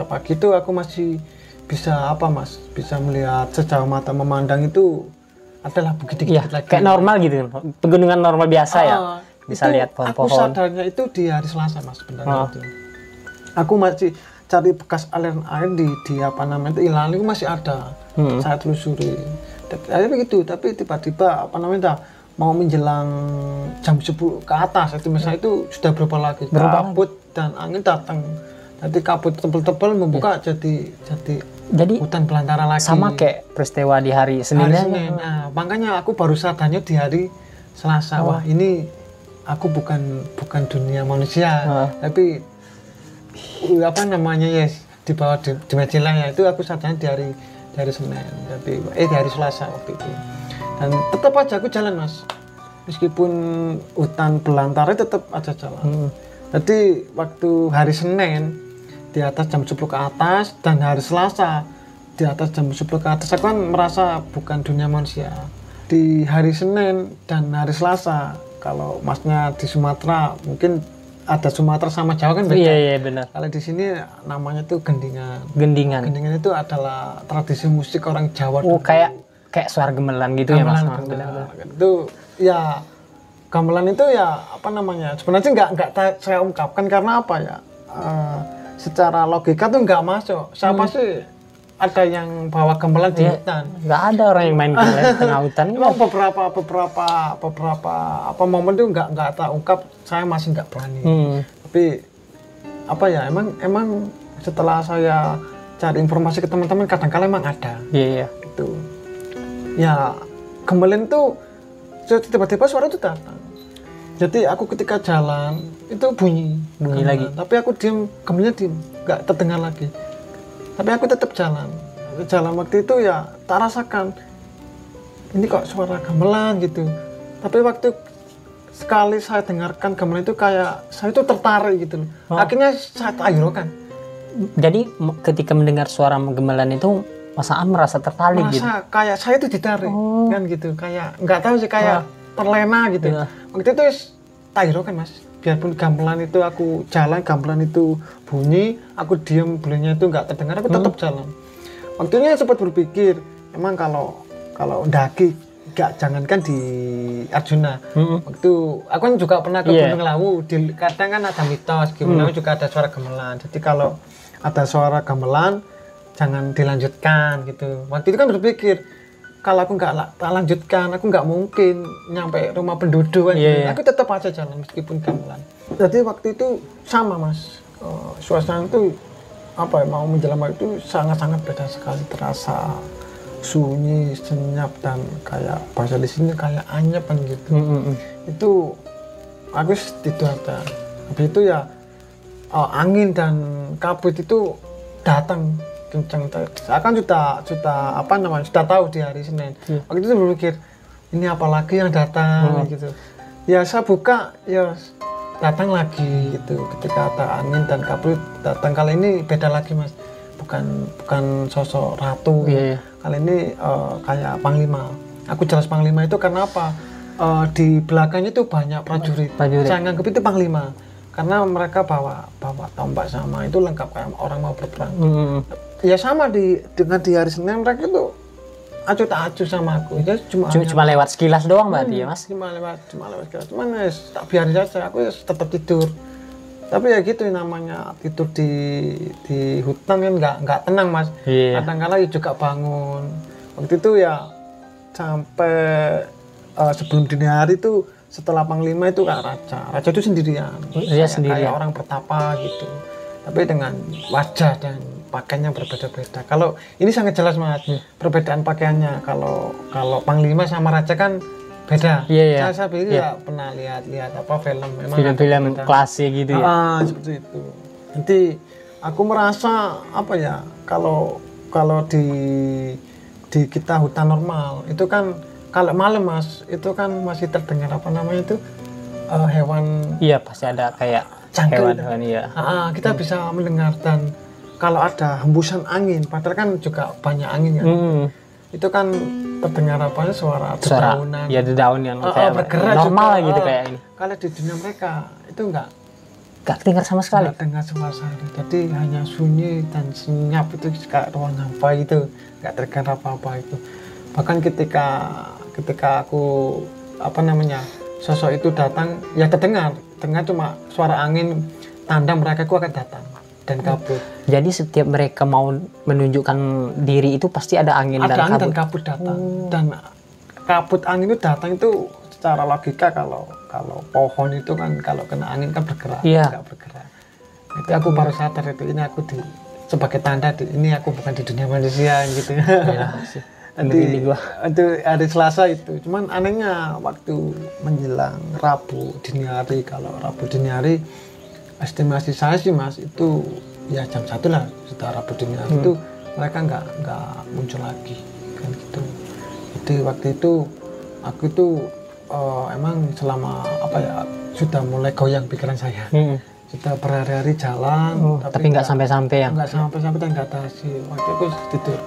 pagi itu aku masih bisa bisa melihat sejauh mata memandang itu adalah bukit dikit lagi. Kayak normal gitu, pegunungan normal biasa ya. Bisa lihat pohon-pohon. Aku sadarnya itu di hari Selasa mas sebenarnya itu. Aku masih cari bekas aliran air di Ilalang itu masih ada. Saya telusuri. Tapi begitu, tapi tiba-tiba mau menjelang jam 10 ke atas itu misalnya itu sudah berubah lagi. Kabut dan angin datang. Nanti kabut tebal-tebal membuka jadi hutan belantara lagi. Sama kayak peristiwa di hari Senin. Nah, makanya aku baru sadarnya di hari Selasa. Wah, ini aku bukan dunia manusia, tapi di bawah dimensi lain. Itu aku sadarnya di hari Senin. Tapi di hari Selasa waktu itu. Dan tetap aja aku jalan, Mas. Meskipun hutan belantara tetap aja jalan. Jadi waktu hari Senin di atas jam 10 ke atas dan hari Selasa di atas jam 10 ke atas aku kan merasa bukan dunia manusia. Di hari Senin dan hari Selasa, kalau masnya di Sumatera mungkin ada Sumatera sama Jawa kan beda. Iya benar. Kalau di sini namanya tuh gendingan. Gendingan Itu adalah tradisi musik orang Jawa. Kayak suara gamelan gitu ya mas. Itu ya gamelan itu ya sebenarnya nggak saya ungkapkan karena secara logika tuh nggak masuk. Siapa sih ada yang bawa gamelan di hutan? Nggak ada orang yang main gamelan di tengah hutan. Emang beberapa apa momen tuh nggak terungkap, saya masih nggak berani. Tapi apa ya, emang setelah saya cari informasi ke teman-teman, kadang-kala emang ada. Iya. Itu ya, gamelan tuh tiba-tiba suara itu datang. Jadi aku ketika jalan itu bunyi lagi. Tapi aku diem, gamelannya diem, nggak terdengar lagi. Tapi aku tetap jalan waktu itu ya, tak rasakan ini kok suara gamelan gitu. Tapi waktu sekali saya dengarkan gamelan itu, kayak saya itu tertarik gitu loh. Akhirnya saya tayurokan. Jadi ketika mendengar suara gamelan itu Mas Aan merasa tertarik gitu? Kayak saya itu ditarik kan gitu, kayak nggak tahu sih, kayak terlena gitu. Waktu itu tayurokan Mas, biarpun gamelan itu aku jalan, gamelan itu bunyi, aku diem, bunyinya itu nggak terdengar, aku tetap jalan. Waktunya sempat berpikir, emang kalau daki, jangankan di Arjuna. Waktu aku kan juga pernah ke Gunung Lawu, kadang kan ada mitos Gunung Lawu juga ada suara gamelan. Jadi kalau ada suara gamelan jangan dilanjutkan gitu. Waktu itu kan berpikir, kalau aku nggak tak lanjutkan, aku nggak mungkin nyampe rumah penduduk kan. Aku tetap aja jalan meskipun gamelan. Jadi waktu itu sama Mas, suasana itu apa ya, mau menjelang itu sangat-sangat beda sekali, terasa sunyi, senyap, dan kayak bahasa di sini kayak anyep kan gitu. Itu aku tidur aja. Habis itu ya angin dan kabut itu datang kencang. Saya kan sudah tahu di hari Senin. Waktu itu berpikir, ini apa lagi yang datang gitu. Ya saya buka, ya datang lagi gitu. Ketika ada angin dan kabut datang, kali ini beda lagi Mas. Bukan sosok ratu. Kali ini kayak panglima. Aku jelas panglima itu karena apa? Di belakangnya itu banyak prajurit. Saya anggap itu panglima. Karena mereka bawa tombak sama, itu lengkap kayak orang mau berperang. Ya sama dengan di hari Senin, mereka itu acuh tak acuh sama aku. Ya cuma lewat sekilas doang berarti ya Mas? Cuma lewat sekilas. Cuman ya tak biarin saja, aku ya tetap tidur. Tapi ya gitu, namanya tidur di hutan kan nggak tenang Mas. Kadang-kadang juga bangun. Waktu itu ya sampai sebelum dini hari itu, setelah panglima itu Kak Raja itu sendirian. Kayak orang bertapa gitu. Tapi dengan wajah dan pakaiannya berbeda-beda. Kalau ini sangat jelas Mas, perbedaan pakaiannya. Kalau panglima sama raja kan beda. Saya pikir ya pernah lihat apa film, memang film klasik gitu ya. Seperti itu. Nanti aku merasa apa ya, kalau di kita hutan normal itu kan, kalau malam Mas itu kan masih terdengar apa namanya itu, hewan. Iya, pasti ada kayak hewan-hewan kita bisa mendengar. Dan kalau ada hembusan angin, padahal kan juga banyak angin kan, itu kan terdengar apa, suara dedaunan. Ya dedaun yang kayak bergerak normal juga, gitu kayak ini. Kalau di dunia mereka itu enggak dengar sama sekali. Enggak dengar sama sekali. Jadi hanya sunyi dan senyap, itu kayak ruang hampa itu, enggak terdengar apa-apa itu. Bahkan ketika aku sosok itu datang, ya terdengar cuma suara angin, tanda mereka itu akan datang dan kabut. Jadi setiap mereka mau menunjukkan diri itu pasti ada angin dan kabut datang. Dan kabut angin itu datang itu secara logika, kalau pohon itu kan kalau kena angin kan bergerak, nggak bergerak. Itu aku baru sadar itu, ini aku sebagai tanda ini aku bukan di dunia manusia gitu. Nanti itu hari Selasa itu. Cuman anehnya waktu menjelang Rabu dini hari, kalau Rabu dini hari estimasi saya sih Mas, itu ya jam 1 lah sudah Rabu dini hari itu mereka nggak muncul lagi kan gitu. Jadi waktu itu aku itu emang selama sudah mulai goyang pikiran saya. Sudah berhari-hari jalan, tapi nggak sampai-sampai ya? Nggak sampai-sampai dan nggak ada hasil. Waktu itu tidur.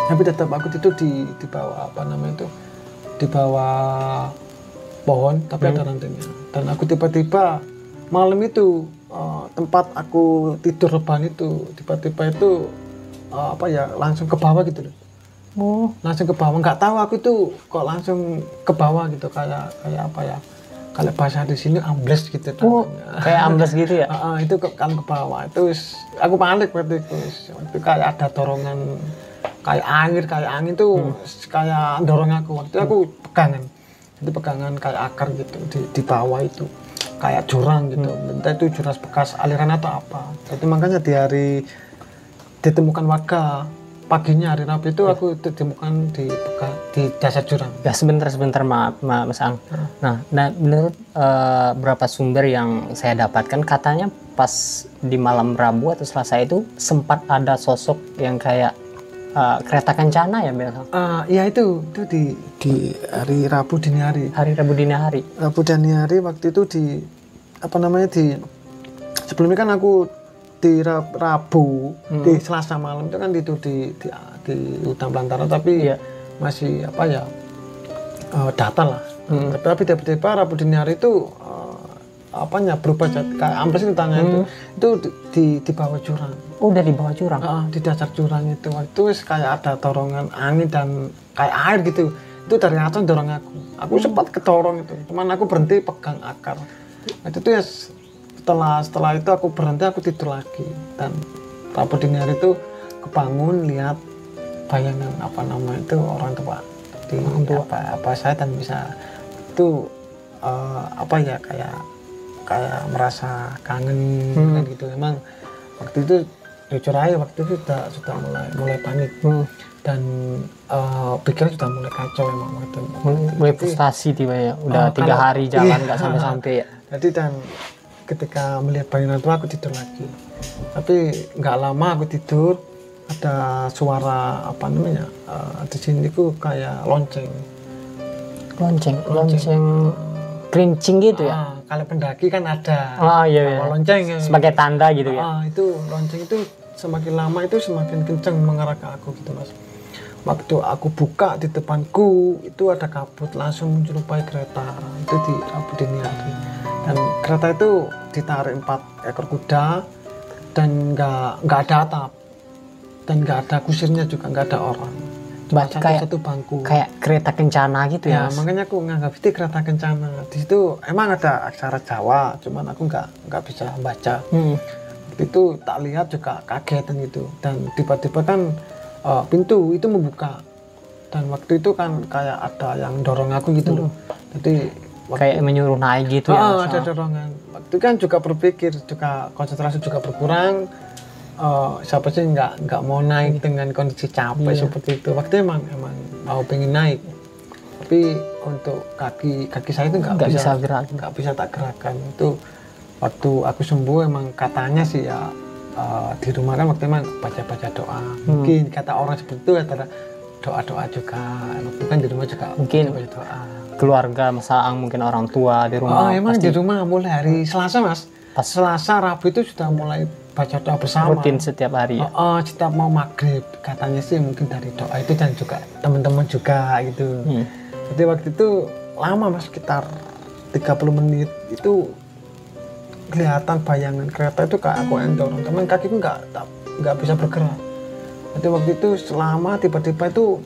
Tapi tetap aku tidur di bawah di bawah pohon, tapi ada rantainya. Dan aku tiba-tiba malam itu tempat aku tidur rebahan itu tiba-tiba itu langsung ke bawah gitu loh. Langsung ke bawah, nggak tahu aku itu kok langsung ke bawah gitu, kayak kalau bahasa di sini ambles gitu. Oh, kayak ambles gitu ya? Itu kalau ke bawah itu aku panik waktu itu. Itu kayak ada dorongan kayak angin tuh kayak dorong aku. Waktu itu aku pegangan. Itu pegangan kayak akar gitu di bawah itu. Kayak jurang gitu. Entah itu jurang bekas aliran atau apa. Jadi makanya di hari ditemukan warga paginya hari Rabu itu aku ditemukan di dasar jurang. Ya sebentar Mas Ang. Nah menurut beberapa sumber yang saya dapatkan katanya pas di malam Rabu atau Selasa itu sempat ada sosok yang kayak kereta kencana ya Bel? Ya itu di hari Rabu dini hari. Hari Rabu dini hari. Rabu dini hari waktu itu sebelumnya kan aku di Rabu di Selasa malam itu kan itu di hutan belantara tapi masih data lah. Tapi tiba-tiba Rabu dini hari itu berubah jadi kayak ambles itu tanah itu di bawah jurang. Oh, udah di bawah jurang? Di dasar jurang itu kayak ada dorongan angin dan kayak air gitu. Itu dari atas dorong aku sempat kedorong itu, cuman aku berhenti pegang akar. Itu ya setelah itu aku berhenti, aku tidur lagi. Dan Rabu dini hari itu kebangun lihat bayangan orang tua di apa saya dan bisa itu kayak merasa kangen kan gitu. Emang waktu itu jujur aja waktu itu sudah mulai panik dan pikiran sudah mulai kacau emang waktu mulai frustasi tiba ya udah 3 hari jalan nggak sampai ya. Jadi dan ketika melihat bayangan tua aku tidur lagi, tapi nggak lama aku tidur ada suara di sini ku kayak lonceng kerincing gitu ya. Kalau pendaki kan ada iya. Lonceng sebagai tanda gitu ya. Itu lonceng itu semakin lama itu semakin kenceng mengarah ke aku gitu Mas. Waktu aku buka di depanku itu ada kabut langsung menyerupai kereta itu di Rabu dini hari. Dan kereta itu ditarik 4 ekor kuda dan nggak ada atap dan nggak ada kusirnya juga, nggak ada orang. Cuma satu bangku. Kayak kereta kencana gitu ya. Makanya aku nganggap itu kereta kencana. Di situ emang ada aksara Jawa, cuman aku nggak bisa baca. Itu tak lihat juga kaget gitu. Dan tiba-tiba kan pintu itu membuka. Dan waktu itu kan kayak ada yang dorong aku gitu loh. Jadi kayak menyuruh naik gitu ya. Ada dorongan. Waktu kan juga berpikir, juga konsentrasi juga berkurang. Siapa sih nggak mau naik dengan kondisi capek seperti itu. Waktu emang mau pengen naik, tapi untuk kaki saya itu nggak bisa tak gerakan. Itu waktu aku sembuh emang katanya sih ya di rumah kan waktu emang baca doa. Mungkin kata orang seperti itu ada doa juga. Waktu kan di rumah juga mungkin baca doa. Keluarga Mas Ang mungkin orang tua di rumah. Emang pasti. Di rumah mulai hari Selasa Mas. Pas Selasa Rabu itu sudah mulai baca doa bersama. Rutin setiap hari ya? Setiap mau maghrib katanya sih mungkin dari doa itu dan juga teman-teman juga gitu. Jadi waktu itu lama Mas, sekitar 30 menit itu kelihatan bayangan kereta itu kayak aku yang dorong, teman kakiku nggak bisa bergerak. Jadi waktu itu selama tiba-tiba itu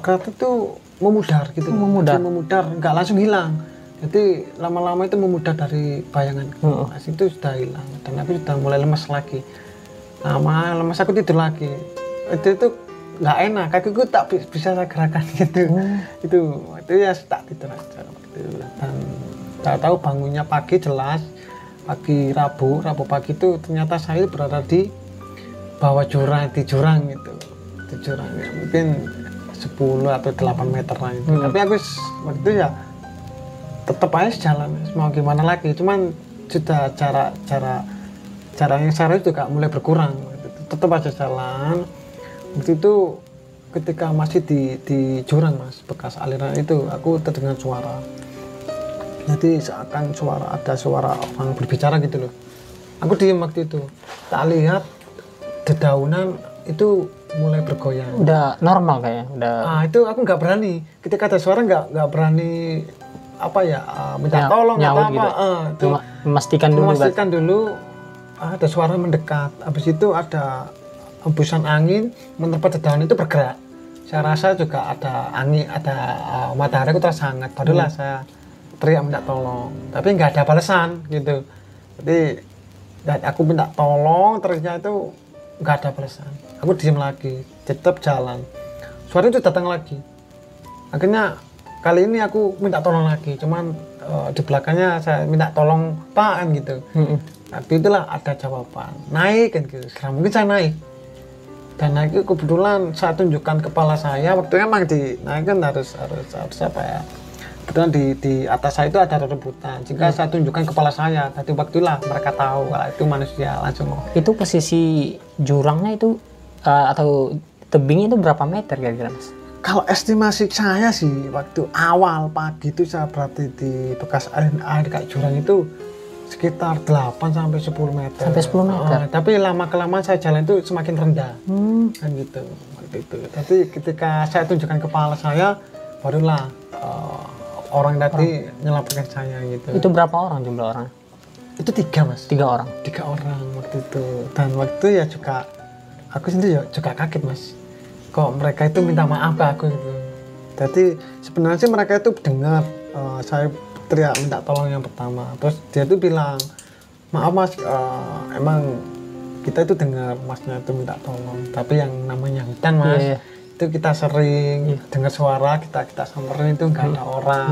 kereta itu memudar gitu, memudar nggak langsung hilang. Jadi lama-lama itu memudar dari bayanganku. Itu sudah hilang dan aku sudah mulai lemas lagi. Lemas aku tidur lagi. Itu nggak enak, kakiku tak bisa saya gerakan gitu. Itu ya tak tidur aja gitu. Dan tahu bangunnya pagi jelas, pagi Rabu pagi itu ternyata saya berada di bawah jurang, di jurang gitu. Di jurang ya, mungkin 10 atau 8 meter lah itu. Tapi aku waktu itu ya tetap aja jalan, mau gimana lagi, cuman sudah cara yang saya juga mulai berkurang, tetap aja jalan. Waktu itu ketika masih di jurang Mas, bekas aliran itu aku terdengar suara, jadi seakan ada suara orang berbicara gitu loh. Aku diem waktu itu, tak lihat dedaunan itu mulai bergoyang. Udah normal kayaknya, udah. Itu aku nggak berani, ketika ada suara nggak berani minta tolong atau apa gitu. Memastikan dulu ada suara mendekat. Habis itu ada hembusan angin menerpa dedaunan itu bergerak. Saya rasa juga ada angin, ada matahari itu terasa hangat. Barulah saya teriak minta tolong, tapi nggak ada balasan gitu. Jadi aku minta tolong, terusnya itu nggak ada balasan. Aku diem lagi, tetap jalan. Suara itu datang lagi. Akhirnya kali ini aku minta tolong lagi, cuman di belakangnya saya minta tolong Pak kan gitu. Tapi itulah ada jawaban, naik kan gitu. Sekarang mungkin saya naik. Dan naik itu kebetulan saya tunjukkan kepala saya, waktu emang dinaikkan harus apa ya, kebetulan di atas saya itu ada rebutan, jika saya tunjukkan kepala saya, tadi waktulah mereka tahu kalau itu manusia langsung. Itu posisi jurangnya itu atau tebingnya itu berapa meter kira-kira Mas? Kalau estimasi saya sih, waktu awal pagi itu saya berarti di bekas air kayak jurang itu sekitar 8 sampai 10 meter. Sampai 10 meter. Tapi lama-kelamaan saya jalan itu semakin rendah. Kan gitu. Waktu itu. Jadi ketika saya tunjukkan kepala saya, barulah orang tadi nyelamatkan saya gitu. Itu berapa orang jumlah orang? Itu 3 Mas. 3 orang. 3 orang waktu itu. Dan waktu itu ya juga aku sendiri juga kaget Mas. Kok mereka itu minta maaf ke aku gitu. Jadi sebenarnya sih mereka itu dengar saya teriak minta tolong yang pertama, terus dia tuh bilang maaf Mas, emang kita itu dengar Masnya itu minta tolong, tapi yang namanya hutan Mas, itu kita sering dengar suara, kita samperin itu nggak ada orang,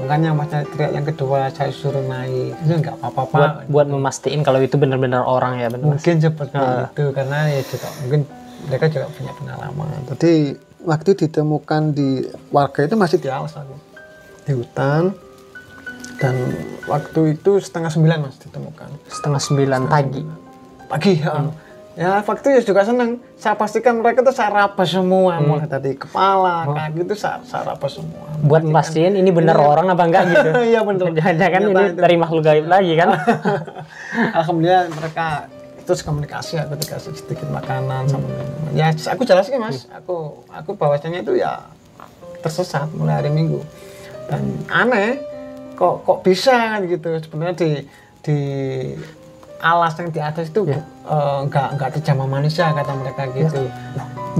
makanya Masnya teriak yang kedua saya suruh naik, itu nggak apa-apa Pak. Buat memastikan kalau itu benar-benar orang ya, benar. Mungkin seperti itu, karena ya juga mungkin mereka juga punya pengalaman. Jadi waktu ditemukan di warga itu masih di alas aku, di hutan. Dan waktu itu 8:30 Mas ditemukan. 8:30 pagi. Pagi ya. Ya waktu itu juga senang. Saya pastikan mereka itu saya rabas semua, mulai tadi kepala, kaki itu saya rabas semua. Buat pastiin ini benar orang apa enggak gitu. Iya benar. Jangan-jangan ini dari makhluk gaib lagi kan. Alhamdulillah mereka terus komunikasi, aku dikasih sedikit makanan sama minuman. Ya aku jelasin Mas, aku bahwasanya itu ya tersesat mulai hari Minggu. Dan aneh kok bisa kan gitu, sebenarnya di alas yang di atas itu nggak terjamah manusia kata mereka gitu.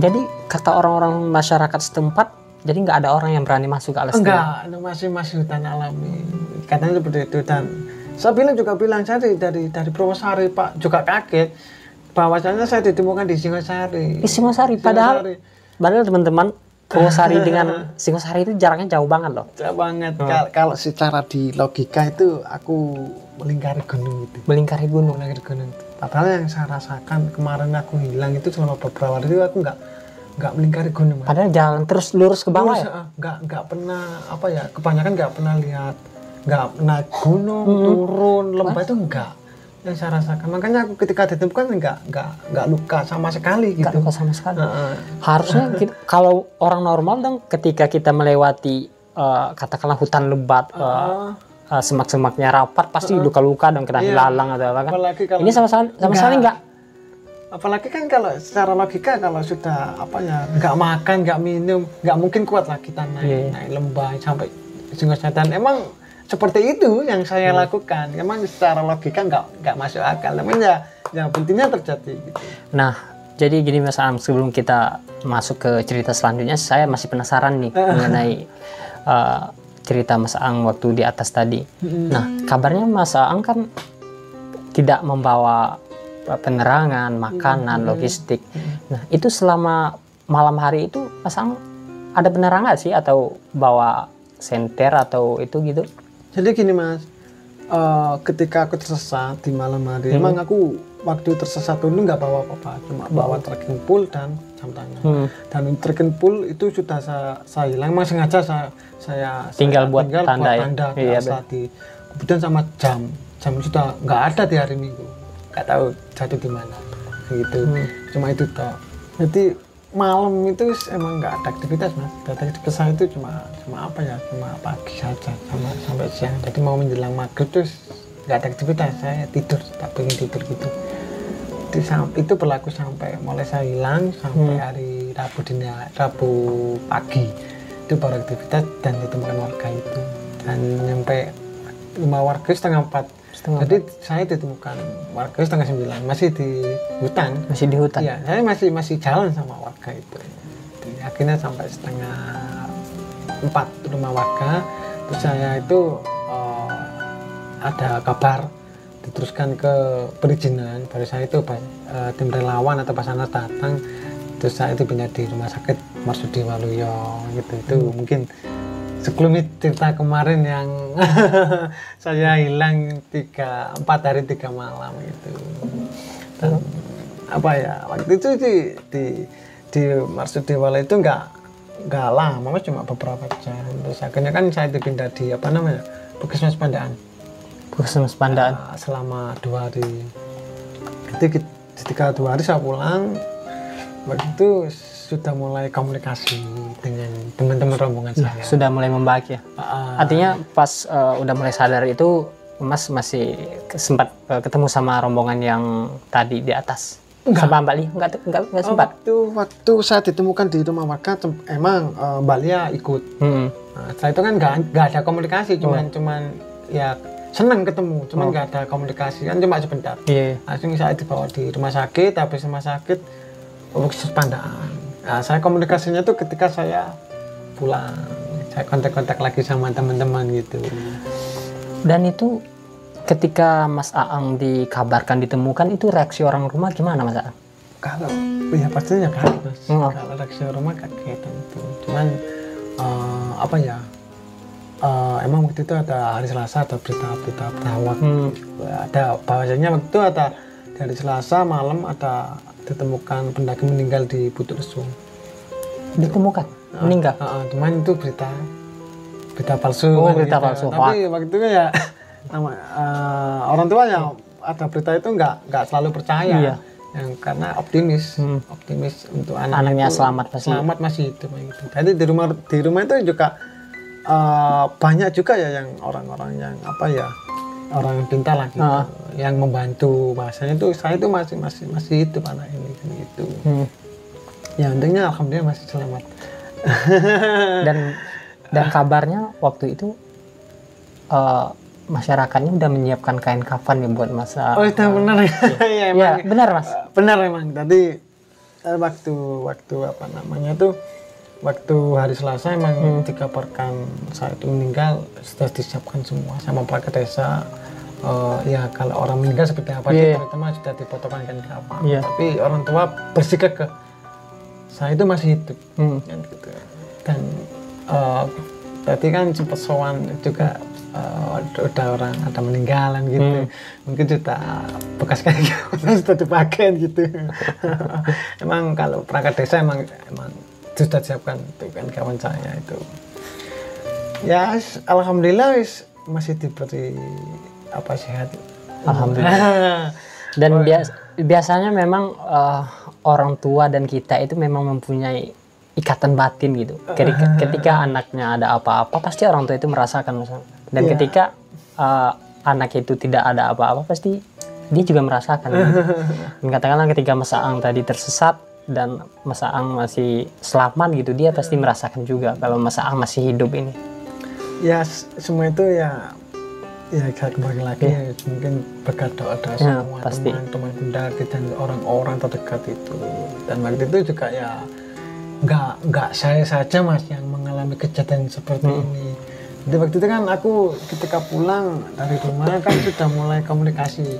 Jadi kata orang-orang masyarakat setempat, jadi nggak ada orang yang berani masuk ke alas? Enggak, itu masih hutan alami katanya seperti itu. Dan saya bilang saya dari Purwosari Pak juga kaget bahwasanya saya ditemukan di Singosari. Di Singosari, padahal teman-teman Purwosari dengan Singosari itu jaraknya jauh banget loh. Jauh banget. Kalau secara di logika itu aku melingkari gunung itu. Melingkari gunung. Padahal yang saya rasakan kemarin aku hilang itu selama beberapa hari itu aku nggak melingkari gunung. Padahal jalan terus lurus ke bawah. Nggak pernah apa ya, kebanyakan nggak pernah lihat, nggak naik gunung, turun, lembah itu enggak. Yang saya rasakan, makanya aku ketika ditemukan nggak luka sama sekali gitu. Nggak luka sama sekali. Harusnya kalau orang normal dong, ketika kita melewati katakanlah hutan lebat, semak-semaknya rapat, pasti luka-luka dong, kena ilalang atau apa kan. Ini sama sekali nggak. Apalagi kan kalau secara logika kalau sudah apa ya, nggak makan, nggak minum, nggak mungkin kuat lah kita naik lembah sampai Singosari. Dan emang seperti itu yang saya lakukan. Emang secara logika nggak masuk akal. Namanya ya pentingnya terjadi. Gitu. Nah, jadi gini Mas Am, sebelum kita masuk ke cerita selanjutnya, saya masih penasaran nih mengenai cerita Mas Ang waktu di atas tadi. Nah, kabarnya Mas Ang kan tidak membawa penerangan, makanan, logistik. Nah, itu selama malam hari itu Mas Ang ada penerangan sih atau bawa senter atau itu gitu? Jadi gini Mas, ketika aku tersesat di malam hari, emang aku waktu tersesat dulu nggak bawa apa-apa, cuma bawa trekking pole dan jam tangan. Dan trekking pole itu sudah saya hilang, emang sengaja saya tinggal buat tanda di atas tadi. Kemudian sama jam sudah nggak ada di hari Minggu, nggak tahu jatuh di mana, gitu. Cuma itu toh. Jadi malam itu emang nggak ada aktivitas Mas. Aktivitas saya itu cuma apa ya, cuma pagi saja sampai siang. Jadi mau menjelang maghrib terus nggak ada aktivitas, saya tidur, tak pengen tidur gitu. Itu berlaku sampai mulai saya hilang sampai hari Rabu pagi itu baru aktivitas dan ditemukan warga itu. Dan nyampe rumah warga 3:30. Jadi saya ditemukan warga 8:30, masih di hutan. Masih di hutan? Iya, saya masih jalan sama warga itu. Jadi, akhirnya sampai 3:30 rumah warga, Terus saya itu ada kabar diteruskan ke perizinan, baru saya itu tim relawan atau Basarnas datang, terus saya itu pindah di rumah sakit Marsudi Waluyo gitu. Itu mungkin sebelum cerita kemarin yang saya hilang 4 hari 3 malam gitu. Dan apa ya, waktu itu di Marsudi Waluyo itu nggak lama, cuma beberapa jam. Terus akhirnya kan saya dipindah di Puskesmas Pandaan. Puskesmas Pandaan. Selama 2 hari. Jadi ketika 2 hari saya pulang, waktu itu sudah mulai komunikasi dengan teman-teman rombongan saya. Sudah mulai membaik ya. Artinya pas udah mulai sadar itu Mas masih sempat ketemu sama rombongan yang tadi di atas. Enggak. Sama Mbak Lia? Enggak sempat. Waktu saya ditemukan di rumah warga, emang Mbak Lia ikut. Nah, setelah itu kan nggak ada komunikasi, cuman ya senang ketemu, cuman nggak ada komunikasi, kan cuma sebentar. Iya. Langsung saya dibawa di rumah sakit, habis rumah sakit Puskesmas Pandaan. Nah, saya komunikasinya tuh ketika saya pulang, saya kontak-kontak lagi sama teman-teman gitu. Dan itu ketika Mas Aang dikabarkan ditemukan, itu reaksi orang rumah gimana Mas Aang? Kalau ya pastinya kaget Mas. Kalau reaksi orang rumah kaget tentu. Cuman emang waktu itu ada hari Selasa, ada berita bahwa ada bahwasanya waktu itu ada dari Selasa malam ada ditemukan pendaki meninggal di Buturesung. Ditemukan meninggal? Cuman itu berita palsu. Oh, berita palsu. Tapi waktu itu ya orang tua yang ada berita itu nggak selalu percaya. Iya. Karena optimis untuk anaknya selamat masih hidup gitu. Jadi di rumah itu juga banyak juga ya yang orang-orang yang orang pintar lah gitu, yang membantu bahasanya itu saya itu masih hidup anak ini gitu. Ya untungnya alhamdulillah masih selamat. dan kabarnya waktu itu masyarakatnya udah menyiapkan kain kafan ya buat masa. Oh itu benar ya. Ya benar Mas. Benar memang. Tadi waktu waktu hari Selasa emang dikabarkan saya itu meninggal, sudah disiapkan semua sama perangkat desa. Ya kalau orang meninggal seperti apa terutama sudah dipotokan kain kafan. Tapi orang tua bersikeras saya itu masih hidup. Gitu. Dan tadi kan sempat sowan juga udah orang ada meninggalan gitu, mungkin sudah bekas kain kafan sudah dipakai gitu. Emang kalau perangkat desa emang sudah siapkan itu kan kawan saya itu. Ya alhamdulillah masih diberi sehat. Alhamdulillah. Dan biasanya memang orang tua dan kita itu memang mempunyai ikatan batin gitu. Ketika anaknya ada apa-apa pasti orang tua itu merasakan. Dan ketika anak itu tidak ada apa-apa pasti dia juga merasakan. Dan katakanlah ketika Mas Aang tadi tersesat dan Mas Aang masih selamat gitu, dia pasti merasakan juga kalau Mas Aang masih hidup ini. Ya semua itu ya saya kembali lagi mungkin berkat doa semua teman-teman pendaki dan orang-orang terdekat itu. Dan waktu itu juga ya nggak saya saja Mas yang mengalami kejadian seperti ini. Jadi waktu itu kan aku ketika pulang dari rumah kan sudah mulai komunikasi.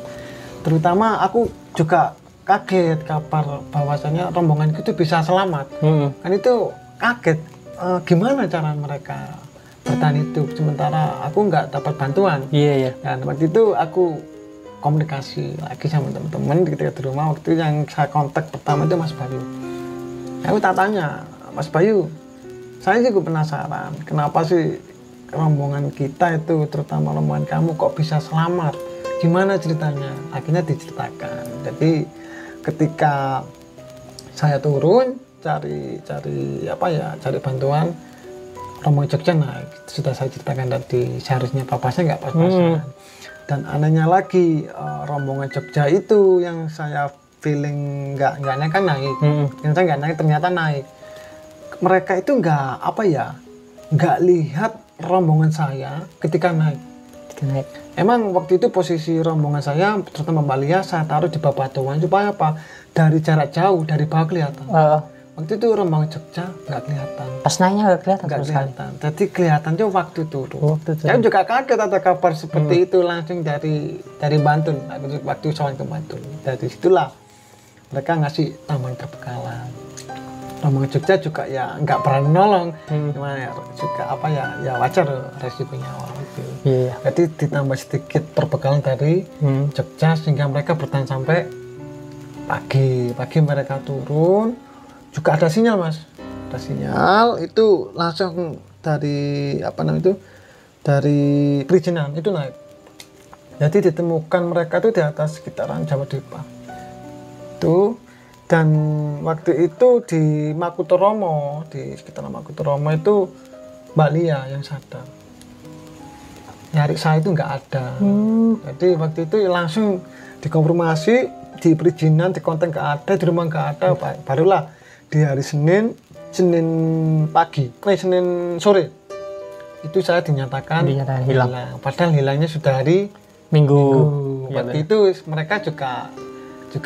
Terutama aku juga kaget kabar bahwasanya rombongan itu bisa selamat. Kan itu kaget. Gimana cara mereka bertahan hidup sementara aku nggak dapat bantuan. Dan waktu itu aku komunikasi lagi sama teman-teman ketika di rumah. Waktu yang saya kontak pertama itu Mas Bayu. Aku tak tanya, Mas Bayu, saya juga penasaran kenapa sih rombongan kita itu, terutama rombongan kamu kok bisa selamat? Gimana ceritanya? Akhirnya diceritakan. Jadi ketika saya turun cari bantuan, rombongan Jogja naik. Sudah saya ceritakan tadi, seharusnya papasnya nggak pas-pasan. Dan anehnya lagi rombongan Jogja itu yang saya feeling nggak naik kan naik. Yang saya nggak naik ternyata naik. Mereka itu nggak lihat rombongan saya ketika naik. Emang waktu itu posisi rombongan saya, terutama Mbak Lia, saya taruh di bawah batuan supaya apa? Dari jarak jauh, dari bawah kelihatan. Waktu itu rombongan Jogja nggak kelihatan. Pas naiknya nggak kelihatan Nggak sama sekali. kelihatan. Jadi kelihatan tuh waktu turun. Waktu turun. Saya juga kaget ada kabar seperti itu langsung dari Bantul. Waktu soal ke Bantul. Dari situlah mereka ngasih tambahan perbekalan. Rombongan Jogja juga ya nggak berani nolong. Cuma ya, juga apa ya wajar resikonya awal itu. Iya. Jadi ditambah sedikit perbekalan dari Jogja sehingga mereka bertahan sampai pagi. Pagi mereka turun. Juga ada sinyal mas, ada sinyal itu langsung dari apa namanya itu dari perizinan itu naik. Jadi ditemukan mereka itu di atas sekitaran Jawa Depa. Itu dan waktu itu di Makutoromo, di sekitar Makutoromo itu Mbak Lia yang sadar. Nyari saya itu nggak ada. Jadi waktu itu langsung dikonfirmasi, di perizinan, di konten nggak ada, di rumah nggak ada, barulah di hari Senin pagi, Senin sore itu saya dinyatakan hilang. Padahal hilangnya sudah hari Minggu. Ya, waktu itu mereka juga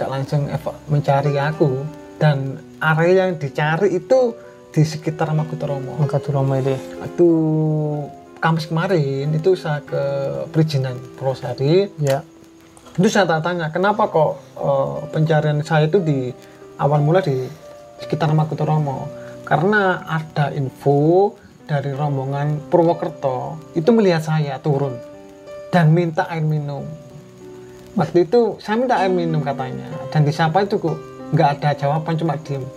langsung mencari aku dan area yang dicari itu di sekitar Makutoromo. Makutoromo itu. Waktu Kamis kemarin itu saya ke perizinan Purwosari. Ya. Itu saya tanya kenapa kok pencarian saya itu di awal mula di sekitar Makutoromo, karena ada info dari rombongan Purwokerto itu melihat saya turun dan minta air minum. Waktu itu saya minta air minum katanya dan disapa itu kok nggak ada jawaban, cuma diem.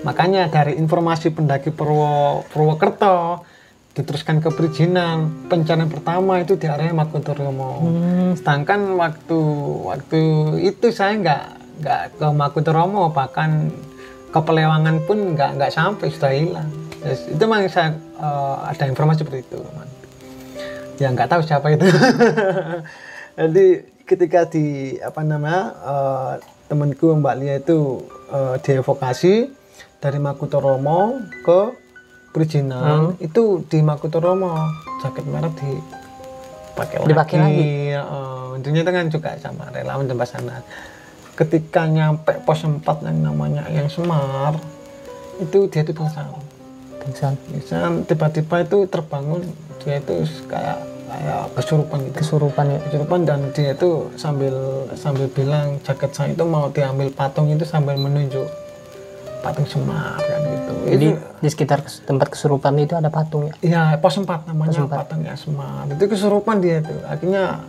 Makanya dari informasi pendaki Purwokerto diteruskan ke perizinan, pencarian pertama itu di area Makutoromo. Sedangkan waktu itu saya nggak ke Makutoromo, bahkan ke Pelewangan pun nggak sampai, sudah hilang. Itu memang saya ada informasi seperti itu. Ya nggak tahu siapa itu. Jadi ketika di temanku Mbak Lia itu dievakuasi dari Makutoromo ke perizinan, itu di Makutoromo jaket merah dipakai lagi. Intinya itu kan juga sama relawan tempat sana. Ketika nyampe pos 4 yang namanya yang Semar, itu dia itu pingsan. Tiba-tiba itu terbangun, dia itu kayak kesurupan gitu. Kesurupan dan dia itu sambil bilang jaket saya itu mau diambil patung, itu sambil menunjuk patung Semar kan gitu. Jadi di sekitar tempat kesurupan itu ada patung ya? Iya, pos 4 namanya patungnya Semar. Itu kesurupan dia itu. Akhirnya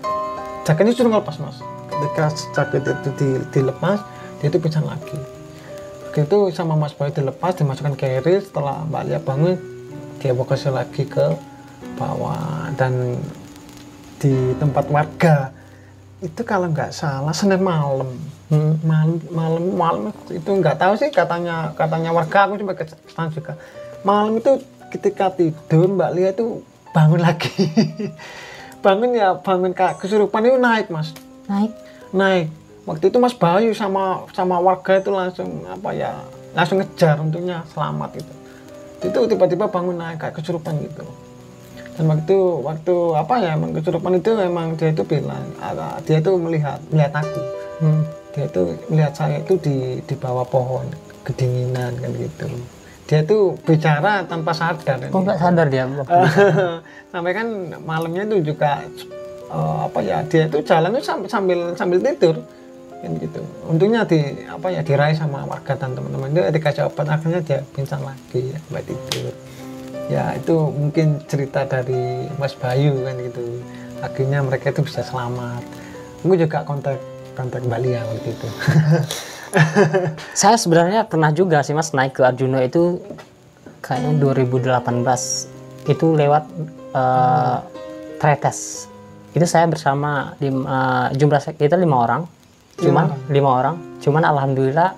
jaketnya suruh ngelepas mas. Ketika jaket itu dilepas, dia itu pingsan lagi. Begitu sama Mas Bayu dilepas, dimasukkan carrier. Setelah Mbak Lia bangun, dievakuasi lagi ke bawah. Dan di tempat warga itu kalau nggak salah Senin malam, malam itu nggak tahu sih, katanya warga, aku coba ke sana juga. Malam itu ketika tidur Mbak Lia itu bangun lagi. bangun kesurupan itu naik mas. Naik. Waktu itu Mas Bayu sama warga itu langsung langsung ngejar untungnya selamat itu. Itu tiba-tiba bangun naik kayak kesurupan gitu. Dan waktu kesurupan itu memang dia itu bilang, dia itu melihat aku. Dia itu melihat saya itu di bawah pohon kedinginan kan gitu. Dia itu bicara tanpa sadar. Kok nggak sadar dia? Sampai kan malamnya itu juga dia itu jalan itu sambil tidur kan gitu. Untungnya diraih sama warga dan teman-teman, dia dikasih obat, akhirnya dia pingsan lagi buat tidur. Ya itu mungkin cerita dari Mas Bayu kan gitu. Akhirnya mereka itu bisa selamat. Aku juga kontak Mbak Lia waktu itu. Saya sebenarnya pernah juga sih mas naik ke Arjuna itu kayaknya 2018 itu lewat Tretes. Itu saya bersama jumlah kita 5 orang, cuman alhamdulillah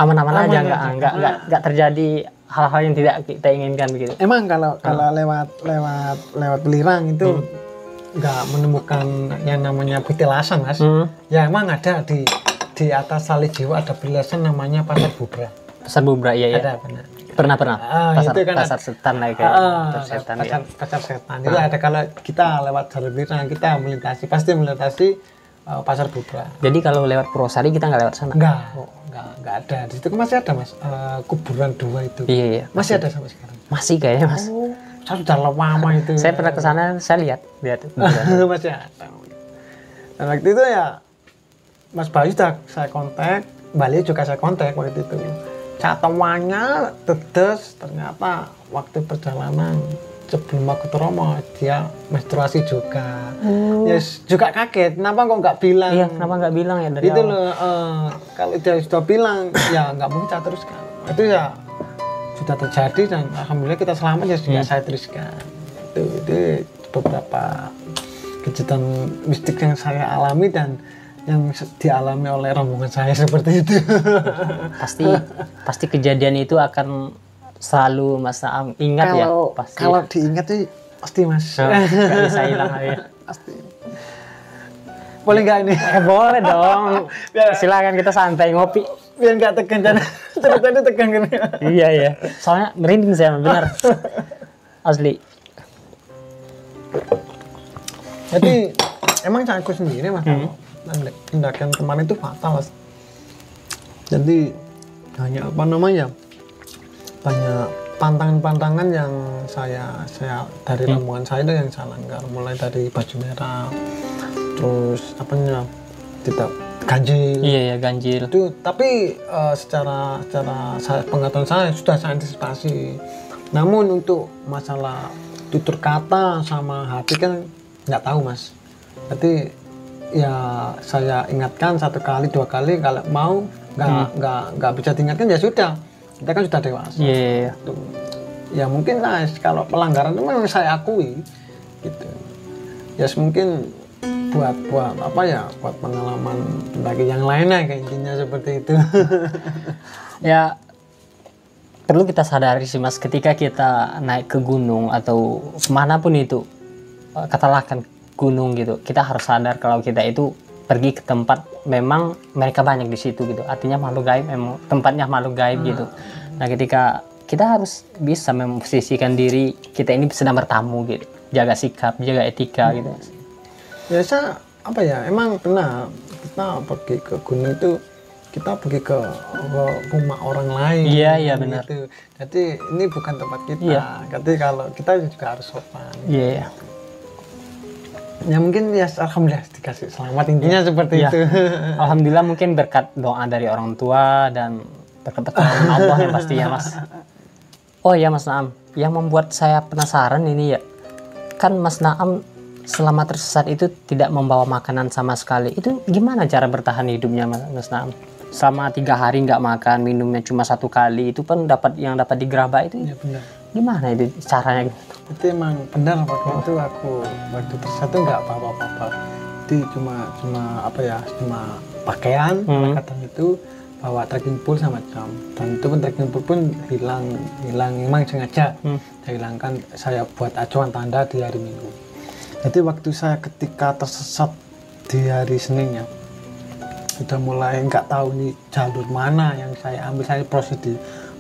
aman-aman aja, nggak terjadi hal-hal yang tidak kita inginkan begitu. Emang kalau lewat Belirang itu nggak menemukan yang namanya petilasan mas. Ya emang ada di atas Salijiwa ada petilasan namanya Pasar Bubra. Pasar Bubra iya. Ada benar. Pernah. Pasar setan lah kayak. Pasar setan. Itu ada kalau kita lewat jalur Belirang kita pasti melintasi Pasar Bubra. Jadi kalau lewat Purwosari kita nggak lewat sana? Nggak nggak ada. Di situ kan masih ada mas, kuburan 2 itu. Iya, iya. Masih ada sampai sekarang. Masih kayaknya mas. Oh, saya sudah lama itu. Saya pernah ke sana, saya lihat. Masih ada. Dan waktu itu ya Mas Bayu sudah saya kontak, Bali juga saya kontak waktu itu. Catatannya tetes, ternyata waktu perjalanan sebelum aku ke Romo dia menstruasi juga. Yes, juga kaget. Kenapa kok nggak bilang? Iya, kenapa nggak bilang ya dari itu awal? loh. Kalau dia sudah bilang, ya nggak mungkin saya teruskan. Itu ya sudah terjadi dan alhamdulillah kita selamat ya juga saya teruskan. Itu beberapa kejadian mistik yang saya alami dan yang dialami oleh rombongan saya seperti itu. Pasti kejadian itu akan selalu Mas Naam ingat ya. Pasti. Kalau diingat sih pasti mas. Nggak bisa hilang ya. Pasti. Boleh nggak ini? Boleh dong. Silakan kita santai ngopi. Biar nggak tegang dan ceritanya tegang gini. Iya iya. Soalnya merinding saya benar. Asli. Jadi emang aku sendiri mas. Tindakan kemarin itu fatal mas. Jadi hanya apa namanya? Banyak pantangan-pantangan yang saya dari rombongan saya itu yang saya langgar, mulai dari baju merah, terus apa namanya tidak ganjil. Iya ya ganjil. Itu tapi secara pengetahuan saya sudah saya antisipasi. Namun untuk masalah tutur kata sama hati kan nggak tahu mas. Jadi ya saya ingatkan 1 kali 2 kali, kalau mau nggak bisa diingatkan ya sudah. Kita kan sudah dewasa. Iya. Ya mungkin lah kalau pelanggaran itu memang saya akui gitu. Ya mungkin buat apa ya, buat pengalaman bagi yang lainnya kayak intinya seperti itu. Ya perlu kita sadari sih mas, ketika kita naik ke gunung atau manapun itu, katakan gunung gitu, kita harus sadar kalau kita itu pergi ke tempat memang mereka banyak di situ gitu, artinya makhluk gaib, memang tempatnya makhluk gaib gitu. Nah ketika kita harus bisa memposisikan diri kita ini sedang bertamu gitu, jaga sikap, jaga etika gitu. Biasa apa ya, emang pernah kita pergi ke gunung itu kita pergi ke rumah orang lain. Iya benar. Gitu. Jadi ini bukan tempat kita. Iya. Jadi kalau kita juga harus sopan. Iya. Ya mungkin ya alhamdulillah dikasih selamat intinya seperti Ya. itu. Alhamdulillah mungkin berkat doa dari orang tua dan berkat pertolongan Allah yang pastinya mas. Oh ya Mas Naam, yang membuat saya penasaran ini ya, kan Mas Naam selama tersesat itu tidak membawa makanan sama sekali. Itu gimana cara bertahan hidupnya Mas Naam? Selama 3 hari nggak makan, minumnya cuma 1 kali, itu pun dapat digerabah itu. Ya benar. Gimana itu caranya? Itu emang benar, waktu itu aku waktu tersesat tuh nggak apa-apa. Jadi cuma apa ya, cuma pakaian, peralatan itu, bawa trekking pole sama jam, dan itu pun trekking pole pun hilang memang sengaja saya hilangkan, saya buat acuan tanda di hari Minggu. Jadi waktu saya ketika tersesat di hari Seninnya, sudah mulai nggak tahu nih jalur mana yang saya ambil, saya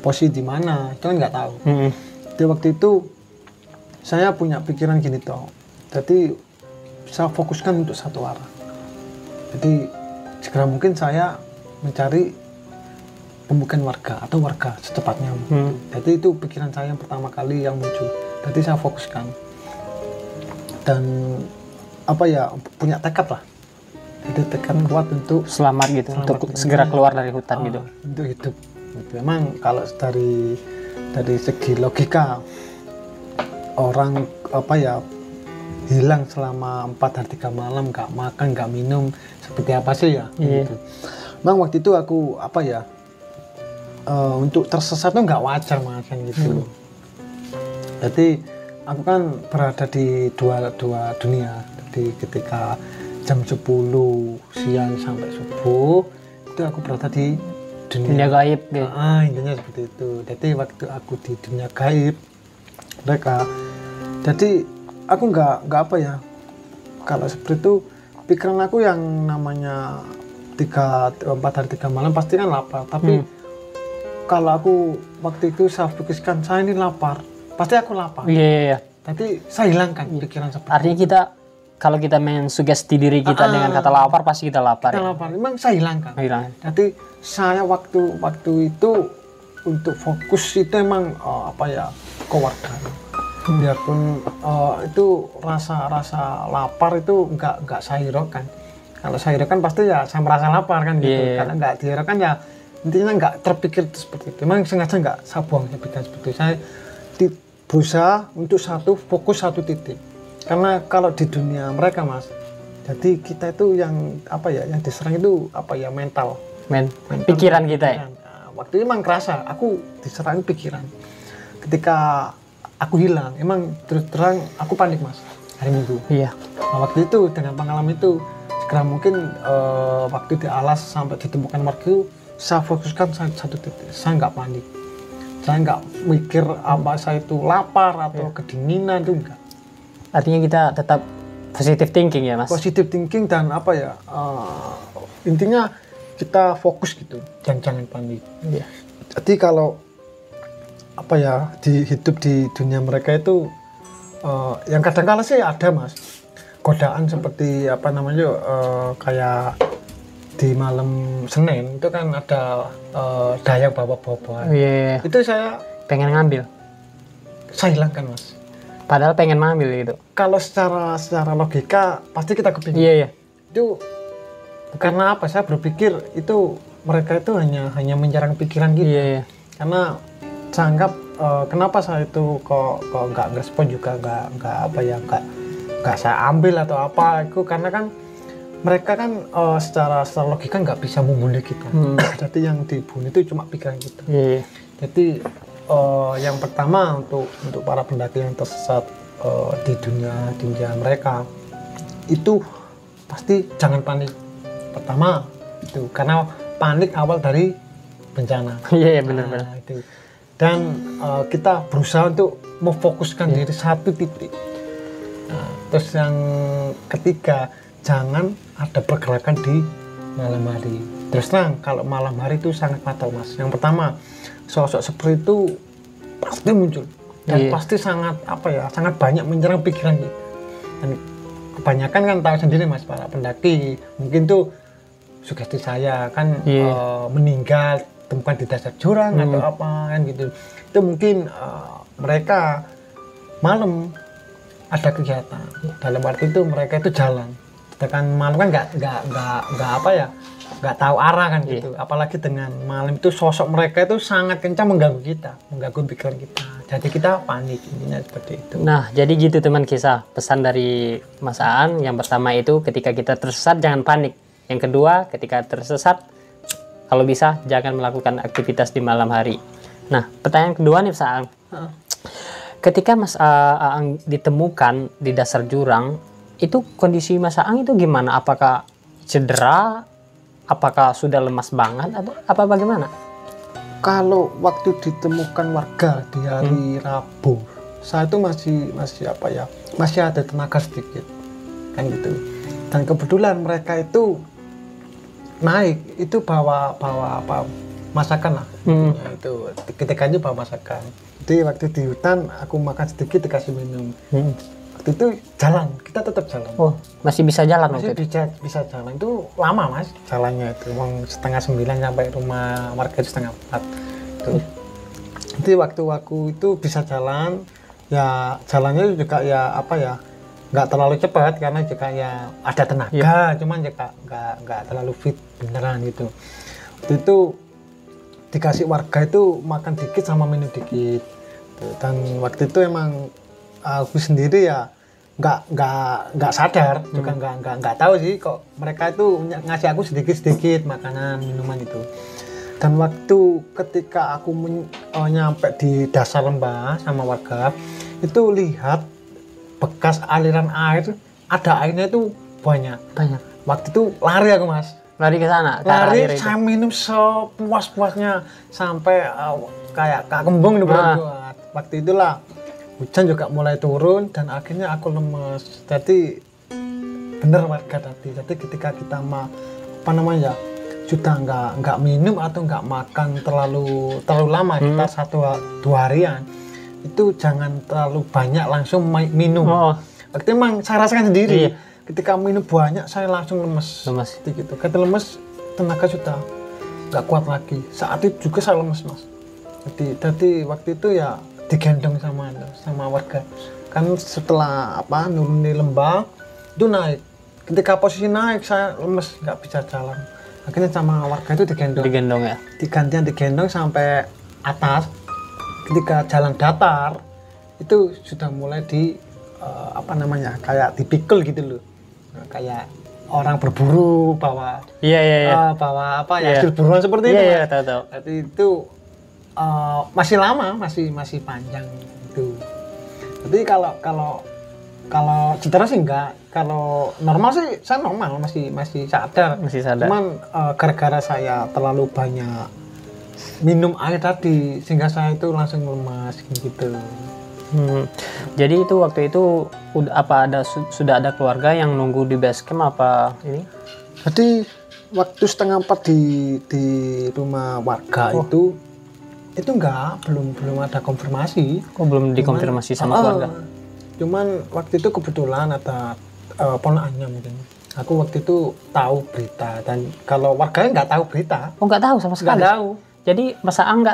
posisi di mana itu kan nggak tahu. Jadi waktu itu saya punya pikiran gini toh, jadi saya fokuskan untuk satu arah. Jadi segera mungkin saya mencari pemukiman warga atau warga secepatnya. Jadi itu pikiran saya yang pertama kali yang muncul. Jadi saya fokuskan dan apa ya, punya tekad lah. Jadi tekad kuat untuk Selamat gitu, untuk segera keluar dari hutan gitu. Untuk hidup. Gitu. Emang kalau dari segi logika, orang apa ya hilang selama 4 hari 3 malam, nggak makan nggak minum, seperti apa sih ya? Gitu. Bang waktu itu aku apa ya, untuk tersesat tuh nggak wajar makan gitu. Jadi aku kan berada di dua dunia. Jadi ketika jam 10 siang sampai subuh itu aku berada di dunia gaib gitu. Intinya seperti itu. Jadi waktu aku di dunia gaib mereka, jadi aku nggak apa ya, kalau seperti itu pikiran aku yang namanya 4 hari 3 malam pasti kan lapar, tapi kalau aku waktu itu saya fokuskan saya ini lapar, pasti aku lapar. Iya. Tapi saya hilangkan pikiran seperti Artinya kita kalau kita main sugesti diri kita dengan kata lapar, pasti kita lapar. Kita lapar, memang saya hilangkan. Hilang. Jadi saya waktu itu untuk fokus itu emang apa ya, keluarga. Biarpun itu rasa lapar itu nggak saya hiraukan. Kalau saya hiraukan pasti ya saya merasa lapar kan gitu. Yeah. Karena nggak dihiraukan ya intinya nggak terpikir seperti itu. Memang sengaja nggak saya buang, saya pikir seperti itu. Saya berusaha untuk fokus satu titik. Karena kalau di dunia mereka Mas, jadi kita itu yang apa ya, yang diserang itu apa ya, mental Pikiran kita ya. Nah, waktu itu emang kerasa aku diserang pikiran. Ketika aku hilang, emang terus terang aku panik Mas, hari Minggu. Iya. Nah, waktu itu dengan pengalaman itu segera mungkin waktu di alas sampai ditemukan warga, saya fokuskan satu titik. Saya nggak panik, saya nggak mikir apa saya itu lapar atau kedinginan, itu enggak. Artinya kita tetap positive thinking ya Mas. Positive thinking dan apa ya, intinya kita fokus gitu, jangan panik. Iya. Jadi kalau apa ya, hidup di dunia mereka itu yang kadang-kala sih ada Mas, godaan seperti apa namanya, kayak di malam Senin itu kan ada dayang bawa-bawa. Iya. Itu saya Pengen ngambil. saya hilangkan Mas. Padahal pengen ngambil gitu. Kalau secara logika pasti kita kepingin. Iya. Itu karena apa? Saya berpikir itu mereka itu hanya menyerang pikiran gitu. Iya. Karena saya anggap kenapa saya itu kok nggak respon juga, nggak apa ya, nggak saya ambil atau apa itu, karena kan mereka kan secara logika nggak bisa membunuh kita. Jadi yang dibunuh itu cuma pikiran kita. Iya. Jadi yang pertama untuk para pendaki yang tersesat di dunia mereka itu pasti jangan panik. Pertama itu karena panik awal dari bencana. Iya, benar-benar. Nah, itu. Dan kita berusaha untuk memfokuskan diri satu titik. Nah, terus yang ketiga, jangan ada pergerakan di malam hari. Terus terang, kalau malam hari itu sangat fatal Mas. Yang pertama, sosok seperti itu pasti muncul dan pasti sangat apa ya, sangat banyak menyerang pikiran kita. Dan kebanyakan kan tahu sendiri Mas, para pendaki mungkin tuh sugesti saya kan meninggal temukan di dasar jurang atau apa kan gitu. Itu mungkin mereka malam ada kegiatan. Dalam arti itu mereka itu jalan. Sedangkan malam kan nggak apa ya, nggak tahu arah kan gitu. Apalagi dengan malam itu sosok mereka itu sangat kencang mengganggu kita, mengganggu pikiran kita. Jadi kita panik, intinya seperti itu. Nah, jadi gitu teman kisah. Pesan dari Mas Aan yang pertama itu ketika kita tersesat jangan panik. Yang kedua, ketika tersesat kalau bisa jangan melakukan aktivitas di malam hari. Nah, pertanyaan kedua nih Mas Aan. Ketika Mas Aan ditemukan di dasar jurang, itu kondisi Mas Aan itu gimana? Apakah cedera? Apakah sudah lemas banget atau apa bagaimana? Kalau waktu ditemukan warga di hari Rabu, saya itu masih apa ya, masih ada tenaga sedikit kan gitu. Dan kebetulan mereka itu naik itu bawa apa, masakan lah. Nah, itu ketika itu bawa masakan. Jadi waktu di hutan aku makan sedikit dikasih minum. Waktu itu jalan, kita tetap jalan. Oh, masih bisa jalan? Masih bisa jalan. Itu lama Mas jalannya itu, emang 8:30 sampai rumah warga itu 3:30 tuh. Jadi waktu aku itu bisa jalan, ya jalannya juga ya apa ya, nggak terlalu cepat karena juga ya ada tenaga, cuman juga nggak terlalu fit beneran gitu. Waktu itu dikasih warga itu makan dikit sama minum dikit. Dan waktu itu emang aku sendiri ya nggak sadar, juga nggak tahu sih kok mereka itu ngasih aku sedikit makanan minuman itu. Dan waktu ketika aku nyampe di dasar lembah sama warga itu lihat bekas aliran air, ada airnya itu banyak. Waktu itu lari aku Mas, lari ke sana, lari saya minum sepuas-puasnya sampai kayak kembung di perut. Waktu itulah hujan juga mulai turun dan akhirnya aku lemes. Jadi bener warga tadi. Jadi ketika kita apa namanya sudah nggak minum atau nggak makan terlalu lama, kita 1-2 harian, itu jangan terlalu banyak langsung minum. Waktu itu emang saya rasakan sendiri. ketika minum banyak saya langsung lemes. Gitu. Ketika lemes, tenaga sudah nggak kuat lagi. Saat itu juga saya lemes, Mas. Jadi waktu itu ya digendong sama warga. Kan setelah nurunin lembah itu naik. Ketika posisi naik saya lemes, nggak bisa jalan. Akhirnya sama warga itu digendong ya. Digendong sampai atas. Ketika jalan datar itu sudah mulai kayak dipikul gitu loh. Kayak orang berburu bawa hasil buruan seperti itu. Iya, tahu. Jadi itu masih lama, masih panjang itu. Jadi kalau cedera sih enggak, kalau normal sih saya normal, masih sadar. Cuman gara-gara saya terlalu banyak minum air tadi sehingga saya itu langsung lemas gitu. Jadi itu waktu itu sudah ada keluarga yang nunggu di base camp apa ini? Jadi waktu 3:30 di rumah warga itu belum ada konfirmasi. Belum dikonfirmasi sama keluarga. Cuman waktu itu kebetulan ada ponakannya mungkin. Aku waktu itu tahu berita, dan kalau warganya nggak tahu berita. Nggak tahu sama sekali. Nggak tahu. Jadi Mas Aang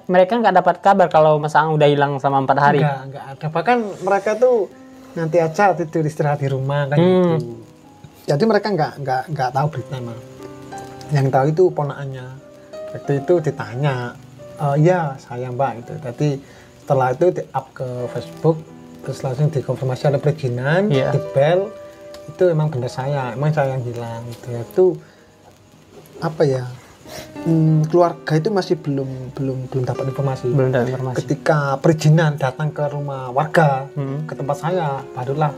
mereka nggak dapat kabar kalau Mas Aang udah hilang selama 4 hari. Nggak ada. Bahkan mereka tuh nanti aja tidur istirahat di rumah kan gitu. Jadi mereka nggak tahu berita mah. Yang tahu itu ponakannya. Waktu itu ditanya, ya saya Mbak gitu. Jadi setelah itu di-up ke Facebook, terus langsung dikonfirmasi oleh perizinan, di bel, itu emang benar saya yang hilang gitu. Itu keluarga itu masih belum dapat informasi. Ketika perizinan datang ke rumah warga, ke tempat saya, barulah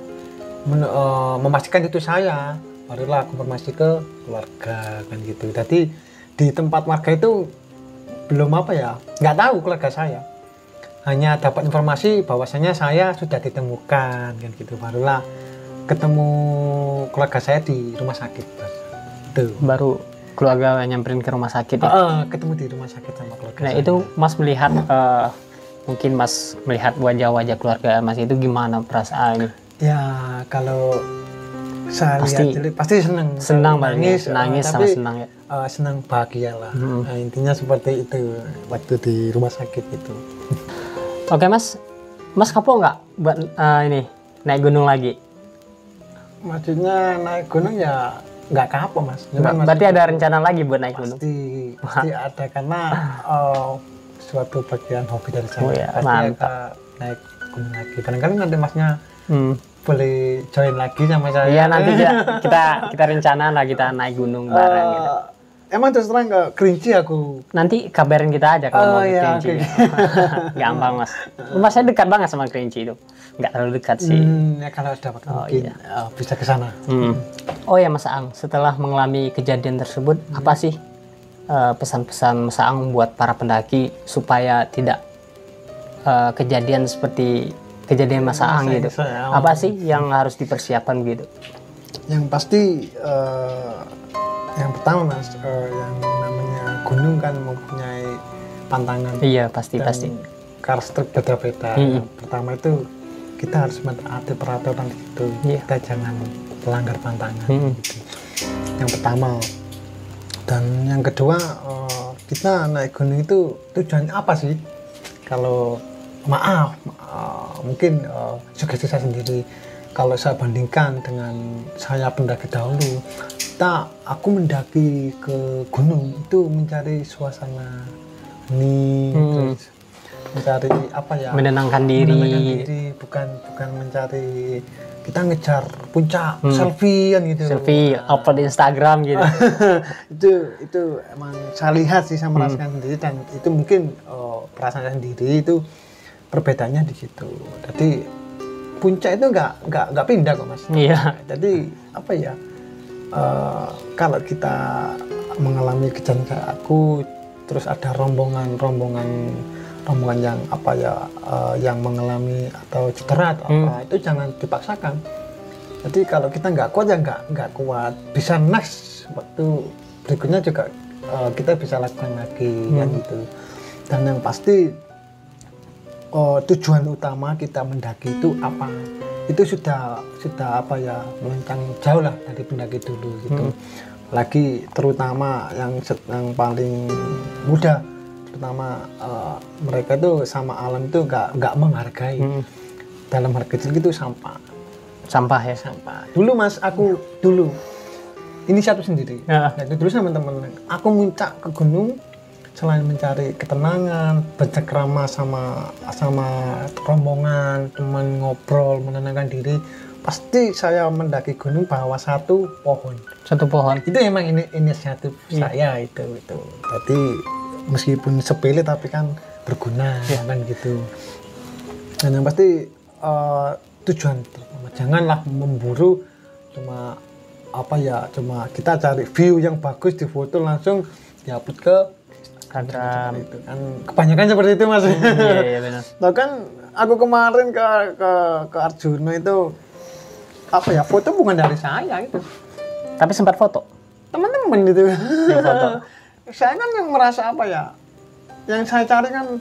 memastikan itu saya, barulah konfirmasi ke keluarga kan gitu. Jadi di tempat warga itu belum nggak tahu keluarga saya, hanya dapat informasi bahwasanya saya sudah ditemukan kan gitu, barulah ketemu keluarga saya di rumah sakit. Tuh. Baru keluarga nyamperin ke rumah sakit ya? Ketemu di rumah sakit sama keluarga. Nah saya. Itu Mas melihat mungkin Mas melihat wajah-wajah keluarga Mas itu gimana perasaannya? Ya kalau saya lihat pasti senang banget, nangis sama senang ya. Senang bahagia lah. Nah, intinya seperti itu waktu di rumah sakit itu. Oke Mas kapok nggak buat naik gunung lagi? Maksudnya naik gunung ya nggak kapok Mas. Berarti ada rencana lagi buat naik gunung? Pasti ada, karena suatu bagian hobi dari saya. Mantap. Naik gunung lagi. Barangkali nanti Masnya boleh join lagi sama saya. Iya, nanti kita rencana lah kita naik gunung bareng gitu. Emang terus terang kerinci aku. Nanti kabarin kita aja kalau mau ke Kerinci. Okay. Gampang Mas. Rumah saya dekat banget sama Kerinci itu. Nggak terlalu dekat sih. Ya kalau dapat mungkin bisa ke sana. Oh ya Mas Aang, setelah mengalami kejadian tersebut, apa sih pesan-pesan Mas Aang buat para pendaki supaya tidak kejadian seperti kejadian Mas Aang gitu? Apa sih yang harus dipersiapkan gitu? Yang pasti yang pertama Mas, yang namanya gunung kan mempunyai pantangan. Iya pasti. Karakteristik beda-beda. Yang pertama itu kita harus mentaati peraturan itu. Kita jangan melanggar pantangan. Gitu. Yang pertama. Dan yang kedua, kita naik gunung itu tujuannya apa sih? Kalau mungkin sugesti saya sendiri. Kalau saya bandingkan dengan saya pendaki dahulu, aku mendaki ke gunung itu mencari suasana terus mencari menenangkan diri, bukan mencari kita ngejar puncak selfie gitu, upload di Instagram gitu. itu emang saya lihat sih, saya merasakan sendiri, dan itu mungkin perasaan saya sendiri itu perbedaannya di situ. Jadi puncak itu nggak pindah kok Mas. Iya. Jadi kalau kita mengalami kejadian kayak aku, terus ada rombongan yang yang mengalami atau cedera atau itu jangan dipaksakan. Jadi kalau kita nggak kuat ya nggak kuat. Bisa next waktu berikutnya juga kita bisa lakukan lagi kan gitu. Dan yang pasti tujuan utama kita mendaki itu apa? itu sudah apa ya, melintang jauh lah dari pendaki dulu gitu. Lagi terutama yang paling muda, terutama mereka tuh sama alam itu nggak menghargai. Dalam hal kecil gitu sampah ya. Sampah. Dulu Mas, aku dulu ini satu sendiri. Nah, itu dulu sama teman-teman. Aku muncak ke gunung selain mencari ketenangan, bercengkrama sama rombongan, teman ngobrol, menenangkan diri. Pasti saya mendaki gunung bawa satu pohon. Itu emang inisiatif saya itu. Jadi meskipun sepele tapi kan berguna kan gitu. Dan yang pasti tujuan pertama, janganlah memburu cuma kita cari view yang bagus di foto langsung diupload ke Instagram. Itu kan kebanyakan seperti itu Mas. Iya benar. Nah kan aku kemarin ke Arjuna itu foto bukan dari saya itu. Tapi sempat foto. Teman-teman gitu. Yang foto. Saya kan yang merasa yang saya cari kan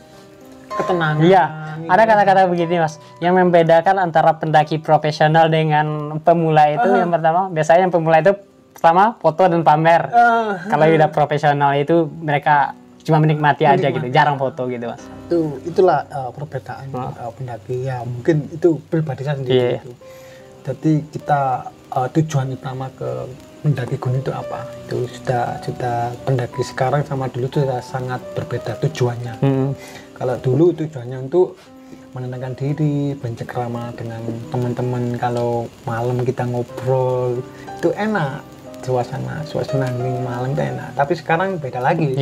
ketenangan. Iya, gitu. ada kata-kata begini Mas, yang membedakan antara pendaki profesional dengan pemula itu yang pertama, biasanya yang pemula itu pertama foto dan pamer. Kalau udah profesional itu mereka cuma menikmati aja gitu, jarang foto gitu Mas. Itulah perbedaan pendaki ya, mungkin itu pribadi saya sendiri itu. Jadi kita tujuan utama ke mendaki gunung itu apa? Itu sudah pendaki sekarang sama dulu itu sudah sangat berbeda tujuannya. Kalau dulu tujuannya untuk menenangkan diri, bercengkrama dengan teman-teman. Kalau malam kita ngobrol itu enak, suasana hening malam itu enak. Tapi sekarang beda lagi.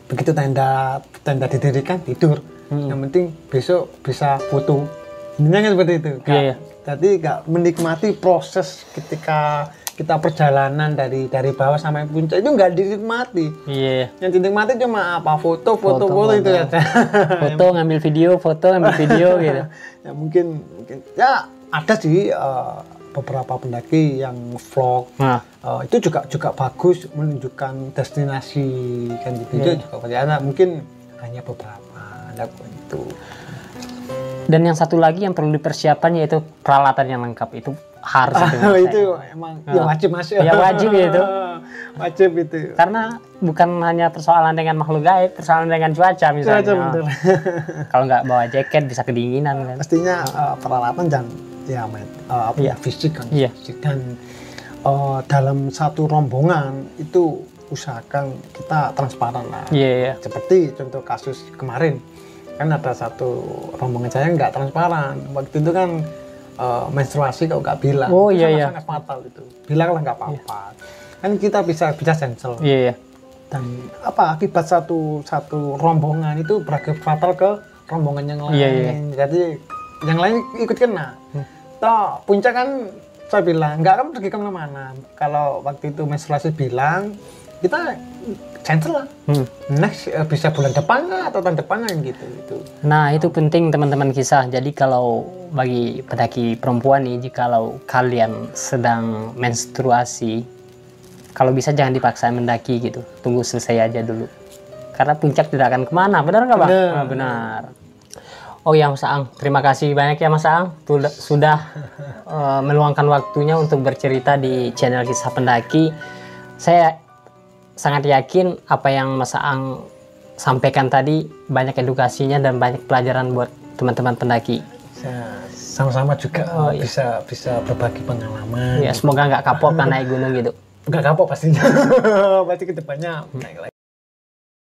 Begitu tenda didirikan tidur. Yang penting besok bisa foto. Intinya seperti itu. Jadi nggak menikmati proses ketika kita perjalanan dari bawah sampai puncak itu nggak dinikmati. Yang dinikmati cuma foto itu aja. Foto ngambil video gitu. Ya mungkin ya ada sih beberapa pendaki yang vlog. Itu juga bagus menunjukkan destinasi kan gitu. Itu juga banyak. Mungkin hanya beberapa itu. Dan yang satu lagi yang perlu dipersiapkan yaitu peralatan yang lengkap itu harus itu emang ya wajib Mas. Ya wajib itu. Wajib itu. Karena bukan hanya persoalan dengan makhluk gaib, persoalan dengan cuaca misalnya. Kalau nggak bawa jaket bisa kedinginan kan. Pastinya peralatan dan fisik kan. Fisik. Dan dalam satu rombongan itu usahakan kita transparan lah. Seperti contoh kasus kemarin. Kan ada satu rombongan saya nggak transparan. Waktu itu kan menstruasi kok nggak bilang. Sangat fatal itu. Bilanglah nggak apa-apa. Kan kita bisa cancel. Dan akibat satu rombongan itu berakibat fatal ke rombongan yang lain. Jadi yang lain ikut kena. Toh puncak kan saya bilang nggak akan pergi kemana-mana. Kalau waktu itu menstruasi bilang kita cancel lah. Next bisa bulan depan atau tahun depan gitu. Nah itu penting teman-teman kisah. Jadi kalau bagi pendaki perempuan nih, jikalau kalian sedang menstruasi, kalau bisa jangan dipaksa mendaki gitu. Tunggu selesai aja dulu. Karena puncak tidak akan kemana. Benar nggak Bang? Benar. Oh ya Mas Aang, terima kasih banyak ya Mas Aang sudah meluangkan waktunya untuk bercerita di channel Kisah Pendaki. Saya sangat yakin apa yang Mas Aang sampaikan tadi banyak edukasinya dan banyak pelajaran buat teman-teman pendaki. Sama-sama juga bisa berbagi pengalaman. Ya, semoga nggak kapok kan naik gunung gitu. Nggak kapok pastinya. Pasti kedepannya naik lagi.